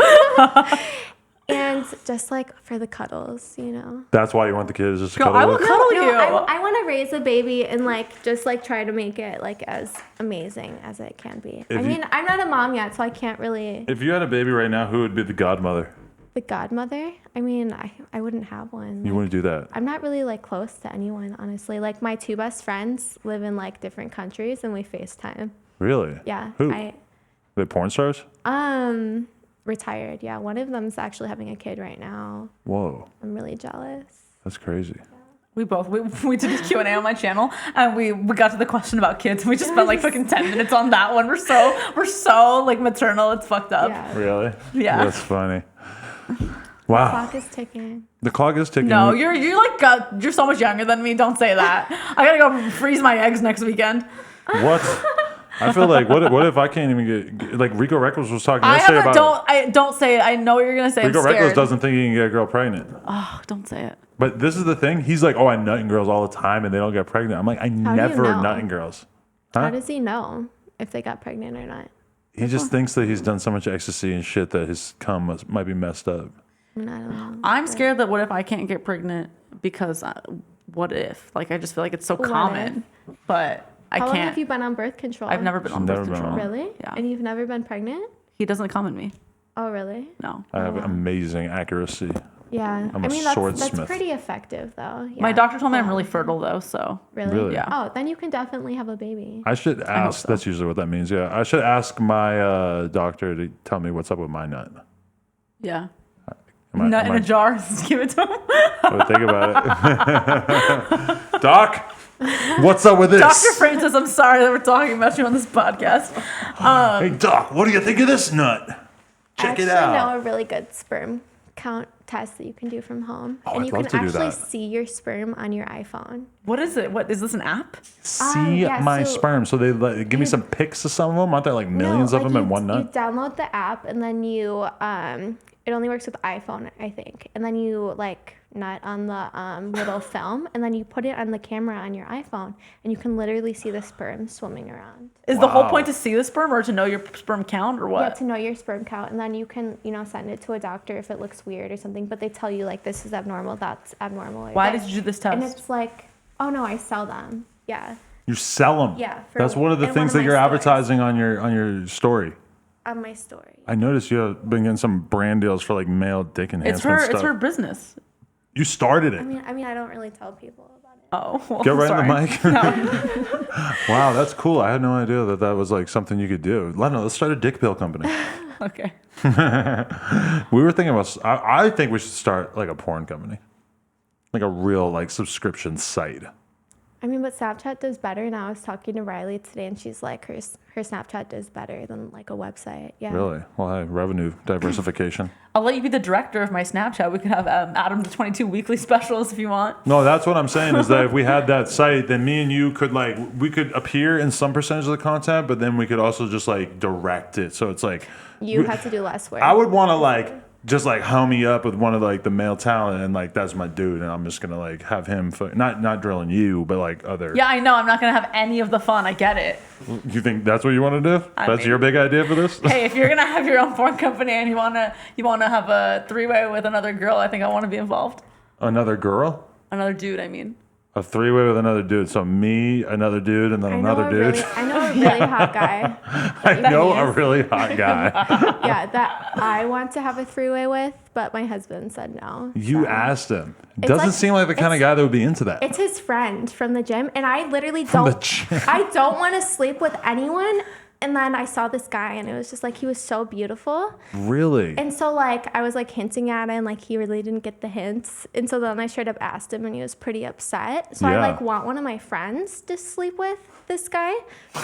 And just like for the cuddles, you know.
That's why you want the kids just to
Girl,
cuddle
I will
with?
cuddle
No,
you.
I want to raise a baby and like just like try to make it like as amazing as it can be.
If
I
you-
mean, I'm not a mom yet, so I can't really.
If you had a baby right now, who would be the godmother?
The godmother? I mean, I wouldn't have one.
You wouldn't do that.
I'm not really like close to anyone, honestly. Like my two best friends live in like different countries and we FaceTime.
Really?
Yeah.
Who? They porn stars?
Retired. Yeah. One of them's actually having a kid right now.
Whoa,
I'm really jealous.
that's crazy.
We did a Q&A on my channel and we got to the question about kids and we just spent like fucking 10 minutes on that one. We're so like maternal. It's fucked up.
Yeah.
Really?
Yeah.
That's funny. Wow.
Clock is ticking.
The clock is ticking.
No, you're so much younger than me. Don't say that. I gotta go freeze my eggs next weekend.
What? I feel like what if I can't even get like Rico Reckless was talking yesterday about
Don't say it. I know what you're gonna say.
Rico
I'm scared.
Reckless doesn't think he can get a girl pregnant.
Oh, don't say it.
But this is the thing. He's like, oh, I nut in girls all the time and they don't get pregnant. I'm like, I
do you
never
know?
nut in girls.
How
Huh?
does he know if they got pregnant or not?
He just thinks that he's done so much ecstasy and shit that his cum might be messed up.
I don't know.
I'm scared that what if I can't get pregnant because what if? Like I just feel like it's so
What
common, but I
How long
can't.
have you been on birth control?
I've never been on
Never
birth
been
control.
on.
Really?
Yeah.
And you've never been pregnant?
He doesn't come in me.
Oh, really?
No.
I have amazing accuracy.
Yeah.
I'm
I
a
mean, that's
swordsmith.
pretty effective, though. Yeah.
My doctor told me I'm really fertile though, so
Really?
Really?
Yeah.
Oh, then you can definitely have a baby.
I should ask.
so.
That's usually what that means. Yeah, I should ask my doctor to tell me what's up with my nut.
yeah.
Am
Nut in
I-
a jar. Just give it to him.
Oh, think about it. Doc, what's up with this?
Dr. Francis, I'm sorry that we're talking about you on this podcast.
Hey, Doc, what do you think of this nut? Check it
I actually
out.
know a really good sperm count test that you can do from home.
Oh,
and
I'd
you
love
can
to do
actually
that.
see your sperm on your iPhone.
What is it? What is this an app?
See
yeah,
my
so-
sperm. So they like, give me some pics of some of them. Aren't there like millions
No,
of
like
them in
you-
one
You
nut?
download the app and then you it only works with iPhone, I think. And then you like nut on the little film and then you put it on the camera on your iPhone and you can literally see the sperm swimming around.
Is the whole
Wow.
point to see the sperm or to know your sperm count or
Yeah,
what?
to know your sperm count, and then you can, send it to a doctor if it looks weird or something. But they tell you like this is abnormal, that's abnormal. or
Why
this.
did you do this
And
test?
it's like, oh no, I sell them. Yeah,
You sell them.
Yeah,
That's one of the
in
things
one
that
of my
you're
stories.
advertising on your story.
on my story.
I noticed you have been getting some brand deals for like male dick enhancement stuff.
It's her business.
You started it.
I mean, I don't really tell people about it.
Oh, well,
Get right
sorry.
in the mic. Wow, that's cool. I had no idea that was like something you could do. Lena, let's start a dick pill company.
Okay.
We were thinking about. I think we should start like a porn company, like a real like subscription site.
I mean, but Snapchat does better. And I was talking to Riley today, and she's like, her Snapchat does better than like a website. Yeah.
Really? Well, hey, revenue diversification.
I'll let you be the director of my Snapchat. We could have Adam the 22 weekly specials if you want.
No, that's what I'm saying is that if we had that site, then me and you could we could appear in some percentage of the content, but then we could also just like direct it. So it's like
You have to do less work.
I would want to just like homie up with one of like the male talent and like that's my dude and I'm just gonna like have him not drilling you but like other.
Yeah, I know. I'm not gonna have any of the fun. I get it.
You think that's what you want to do? That's your big idea for this?
Hey, if you're gonna have your own porn company and you wanna have a 3-way with another girl, I think I want to be involved.
Another girl?
Another dude, I mean.
A 3-way with another dude. So me, another dude, and then another dude.
I know a really hot guy.
I know a really hot guy.
Yeah, that I want to have a 3-way with, but my husband said no.
You asked him. Doesn't seem like the kind of guy that would be into that.
It's his friend from the gym, and I literally
From the
don't.
gym.
I don't want to sleep with anyone. And then I saw this guy, and it was just like he was so beautiful.
Really?
And so like I was like hinting at him, like he really didn't get the hints. And so then I straight up asked him, and he was pretty upset. So I like want one of my friends to sleep with this guy.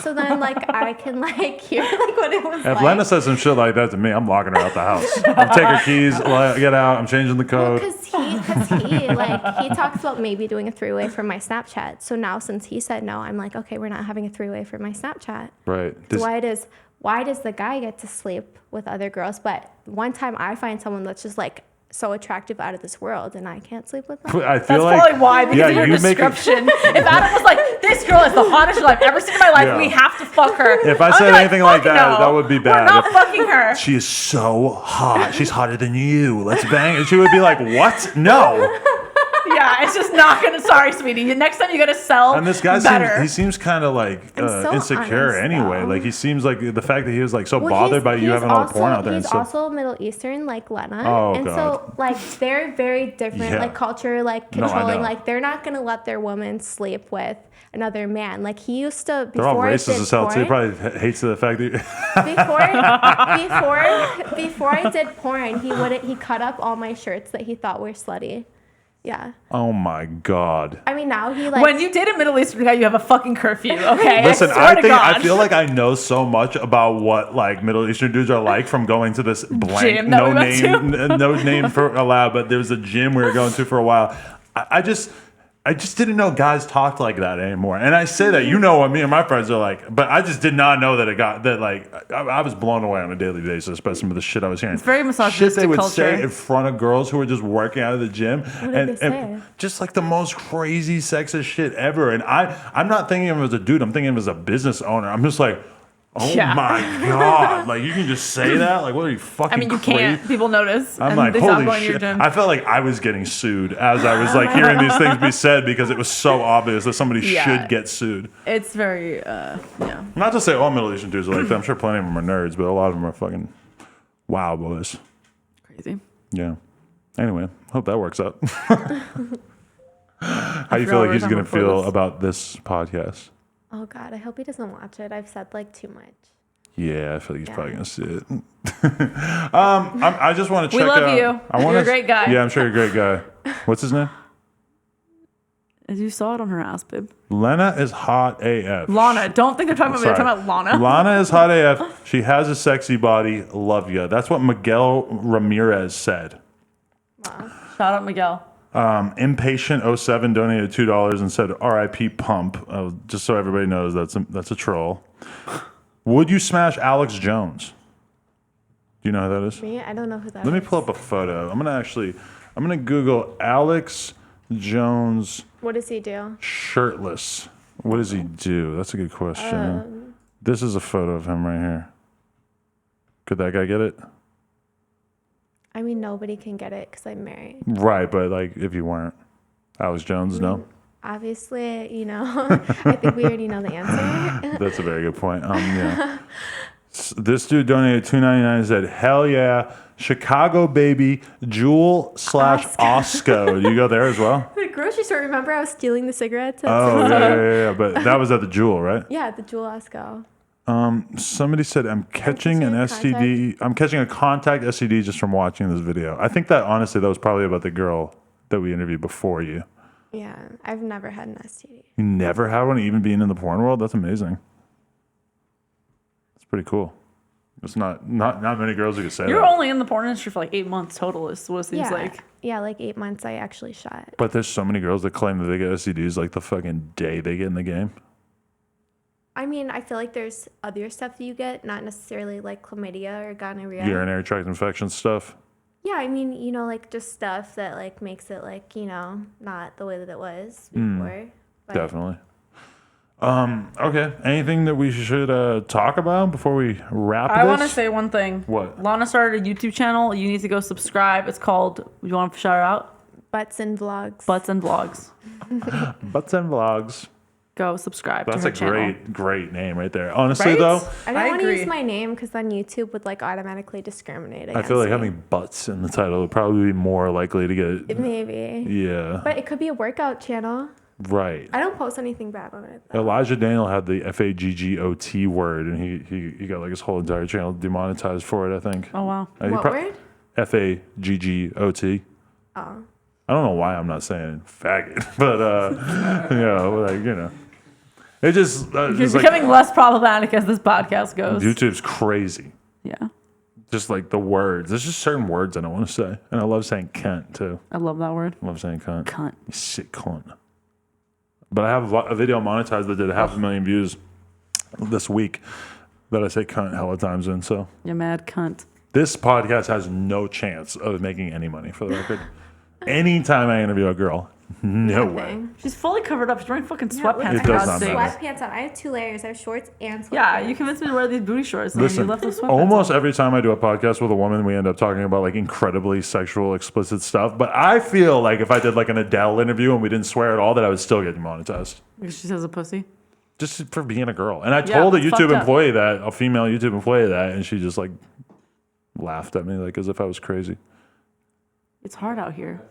So then like I can like hear like what it was
If
like.
Lena says some shit like that to me, I'm locking her out the house. I'm taking her keys, get out. I'm changing the code.
Because he talks about maybe doing a 3-way for my Snapchat. So now since he said no, I'm like, okay, we're not having a 3-way for my Snapchat.
Right.
So why does the guy get to sleep with other girls? But one time I find someone that's just like so attractive out of this world, and I can't sleep with them.
I feel
That's probably why, because of your description. If Adam was like, this girl is the hottest girl I've ever seen in my life, we have to fuck her.
If I said anything like that, that would be bad.
We're not fucking her.
She is so hot. She's hotter than you. Let's bang. And she would be like, what? No.
Yeah, it's just not gonna. Sorry, sweetie. Next time you gotta sell.
And this guy seems kind of like
so
insecure
honest,
anyway.
though.
Like he seems like the fact that he was like so bothered by you having all the porn out there.
He's also Middle Eastern, like Lena.
Oh,
and
God.
so like they're very different, like culture, like controlling.
know.
Like they're not gonna let their woman sleep with another man. Like he used to.
They're all
before I
racist
did
as hell too.
porn-
Probably hates the fact that
before I did porn, he cut up all my shirts that he thought were slutty. Yeah.
Oh my God.
I mean, now he like.
When you date a Middle Eastern guy, you have a fucking curfew. Okay.
Listen,
I
feel like I know so much about what like Middle Eastern dudes are like from going to this blank
Gym that we went to.
no name for allowed, but there was a gym we were going to for a while. I just didn't know guys talked like that anymore. And I say that, you know what me and my friends are like, but I just did not know that it got that like I was blown away on a daily basis by some of the shit I was hearing.
It's very misogynistic
shit they would
culture.
say in front of girls who were just working out of the gym.
What did they say?
And just like the most crazy sexist shit ever. And I'm not thinking of him as a dude, I'm thinking of him as a business owner. I'm just like, oh my God. Like, you can just say that? Like, what are you fucking
I mean, you can't. People notice.
I'm
and
like,
they stop
holy
going to your
shit.
gym.
I felt like I was getting sued as I was like hearing these things be said because it was so obvious that somebody should get sued.
It's very, yeah.
Not to say all Middle Eastern dudes are like that. I'm sure plenty of them are nerds, but a lot of them are fucking wow boys.
Crazy.
Yeah. Anyway, hope that works out. How do you feel like he's going to feel about this podcast?
Oh God, I hope he doesn't watch it. I've said like too much.
Yeah, I feel like he's probably gonna see it. I just want to check out.
We love you. You're a great guy.
Yeah, I'm sure you're a great guy. What's his name?
As you saw it on her ass, babe.
Lena is hot AF.
Lana. Don't think they're talking about me. They're talking about Lana.
Lana is hot AF. She has a sexy body. Love ya. That's what Miguel Ramirez said.
Wow.
Shout out Miguel.
Impatient07 donated $2 and said RIP pump. Just so everybody knows, that's a troll. Would you smash Alex Jones? Do you know who that is?
Me? I don't know who that is.
Let me pull up a photo. I'm gonna Google Alex Jones
What does he do?
shirtless. What does he do? That's a good question. This is a photo of him right here. Could that guy get it?
I mean, nobody can get it because I'm married.
Right, but like if you weren't. Alex Jones, no?
Obviously, you know, I think we already know the answer.
That's a very good point. Yeah. This dude donated $2.99 and said, hell yeah, Chicago baby, Jewel / Osco. Do you go there as well?
The grocery store, remember I was stealing the cigarettes?
Oh, yeah. But that was at the Jewel, right?
Yeah, the Jewel Osco.
Somebody said, I'm catching an STD. I'm catching a contact STD just from watching this video. I think that, honestly, that was probably about the girl that we interviewed before you.
Yeah, I've never had an STD.
You never had one, even being in the porn world? That's amazing. It's pretty cool. It's not many girls who could say
You're
that.
only in the porn industry for like 8 months total, is what it seems like.
Yeah, like 8 months I actually shot.
But there's so many girls that claim that they get STDs like the fucking day they get in the game.
I mean, I feel like there's other stuff that you get, not necessarily like chlamydia or gonorrhea.
Urinary tract infection stuff.
Yeah, I mean, like just stuff that like makes it like, not the way that it was before. But
Definitely. Okay. Anything that we should talk about before we wrap this?
I want to say one thing.
What?
Lana started a YouTube channel. You need to go subscribe. It's called, you want to shout it out?
Butts and vlogs.
Butts and Vlogs.
Butts and Vlogs.
Go subscribe
That's
to her
a
channel.
great name right there. Honestly,
Right?
though,
I don't want to
agree.
use my name because then YouTube would like automatically discriminate
I
against
feel like
me.
having butts in the title would probably be more likely to get.
Maybe.
Yeah.
But it could be a workout channel.
Right.
I don't post anything bad on it, though.
Elijah Daniel had the FAGGOT word, and he got like his whole entire channel demonetized for it, I think.
Oh, wow.
What word?
FAGGOT.
Oh.
I don't know why I'm not saying faggot, but it just
You're
it's like
becoming less problematic as this podcast goes.
YouTube's crazy.
Yeah.
Just like the words. There's just certain words I don't want to say, and I love saying cunt too.
I love that word.
I love saying cunt.
Cunt.
You sick cunt. But I have a video monetized that did 500,000 views this week that I say cunt hella times in. So
You mad cunt.
this podcast has no chance of making any money, for the record. Anytime I interview a girl, no way.
Nothing.
She's fully covered up. She's wearing fucking
Yeah, look,
sweatpants.
It
I
does
have
not matter.
sweatpants on. I have 2 layers. I have shorts and sweatpants.
Yeah, you convinced me to wear these booty shorts. And
Listen,
you left those sweatpants
almost
on.
every time I do a podcast with a woman, we end up talking about like incredibly sexual, explicit stuff. But I feel like if I did like an Adele interview and we didn't swear at all, that I would still get demonetized.
Because she says a pussy.
Just for being a girl. And I
Yeah,
told a
it's
YouTube
fucked up.
employee that, a female YouTube employee that, and she just like laughed at me like as if I was crazy.
It's hard out here.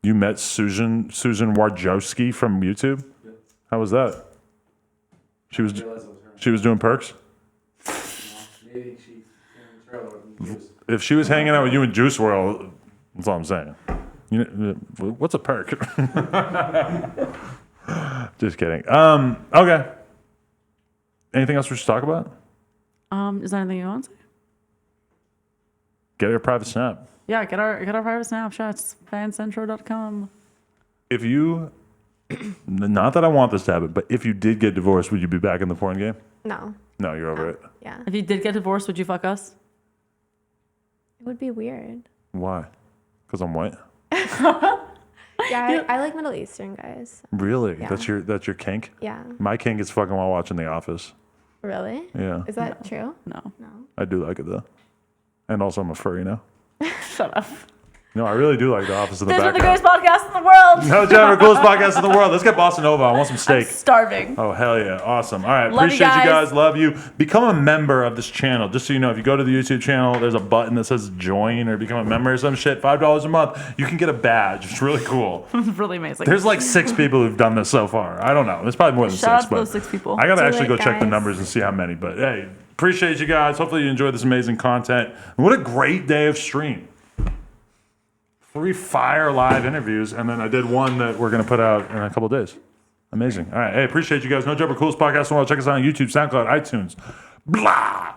You met Susan Wojcicki from YouTube? How was that? She was doing perks? If she was hanging out with you in Juice World, that's all I'm saying. What's a perk? Just kidding. Okay. Anything else we should talk about?
Is there anything you want to say?
Get your private snap.
Yeah, get our private Snapchats, fancentro.com.
If you, not that I want this to happen, but if you did get divorced, would you be back in the porn game?
No.
No, you're over it.
Yeah.
If you did get divorced, would you fuck us?
It would be weird.
Why? Because I'm white.
Yeah, I like Middle Eastern guys.
Really?
Yeah.
That's your kink?
Yeah.
My kink is fucking while watching The Office.
Really?
Yeah.
Is that true?
No.
No.
I do like it though. And also I'm a furry now.
Shut up.
No, I really do like The Office in the
This is the
background.
greatest podcast in the world.
No, Jennifer, coolest podcast in the world. Let's get Boston Nova. I want some
I'm
steak.
starving.
Oh, hell yeah. Awesome. All right.
Love you
Appreciate you
guys.
guys. Love you. Become a member of this channel. Just so you know, if you go to the YouTube channel, there's a button that says join or become a member or some shit. $5 a month. You can get a badge. It's really cool.
It's really amazing.
There's like 6 people who've done this so far. I don't know. There's probably more than
Shout
6.
out to
But
those 6 people.
I got to
Do
actually
it,
go check the
guys.
numbers and see how many. But hey, appreciate you guys. Hopefully you enjoyed this amazing content. And what a great day of stream. 3 fire live interviews, and then I did one that we're going to put out in a couple days. Amazing. All right. Hey, appreciate you guys. No Jumper, coolest podcast in the world. Check us out on YouTube, SoundCloud, iTunes. Blah.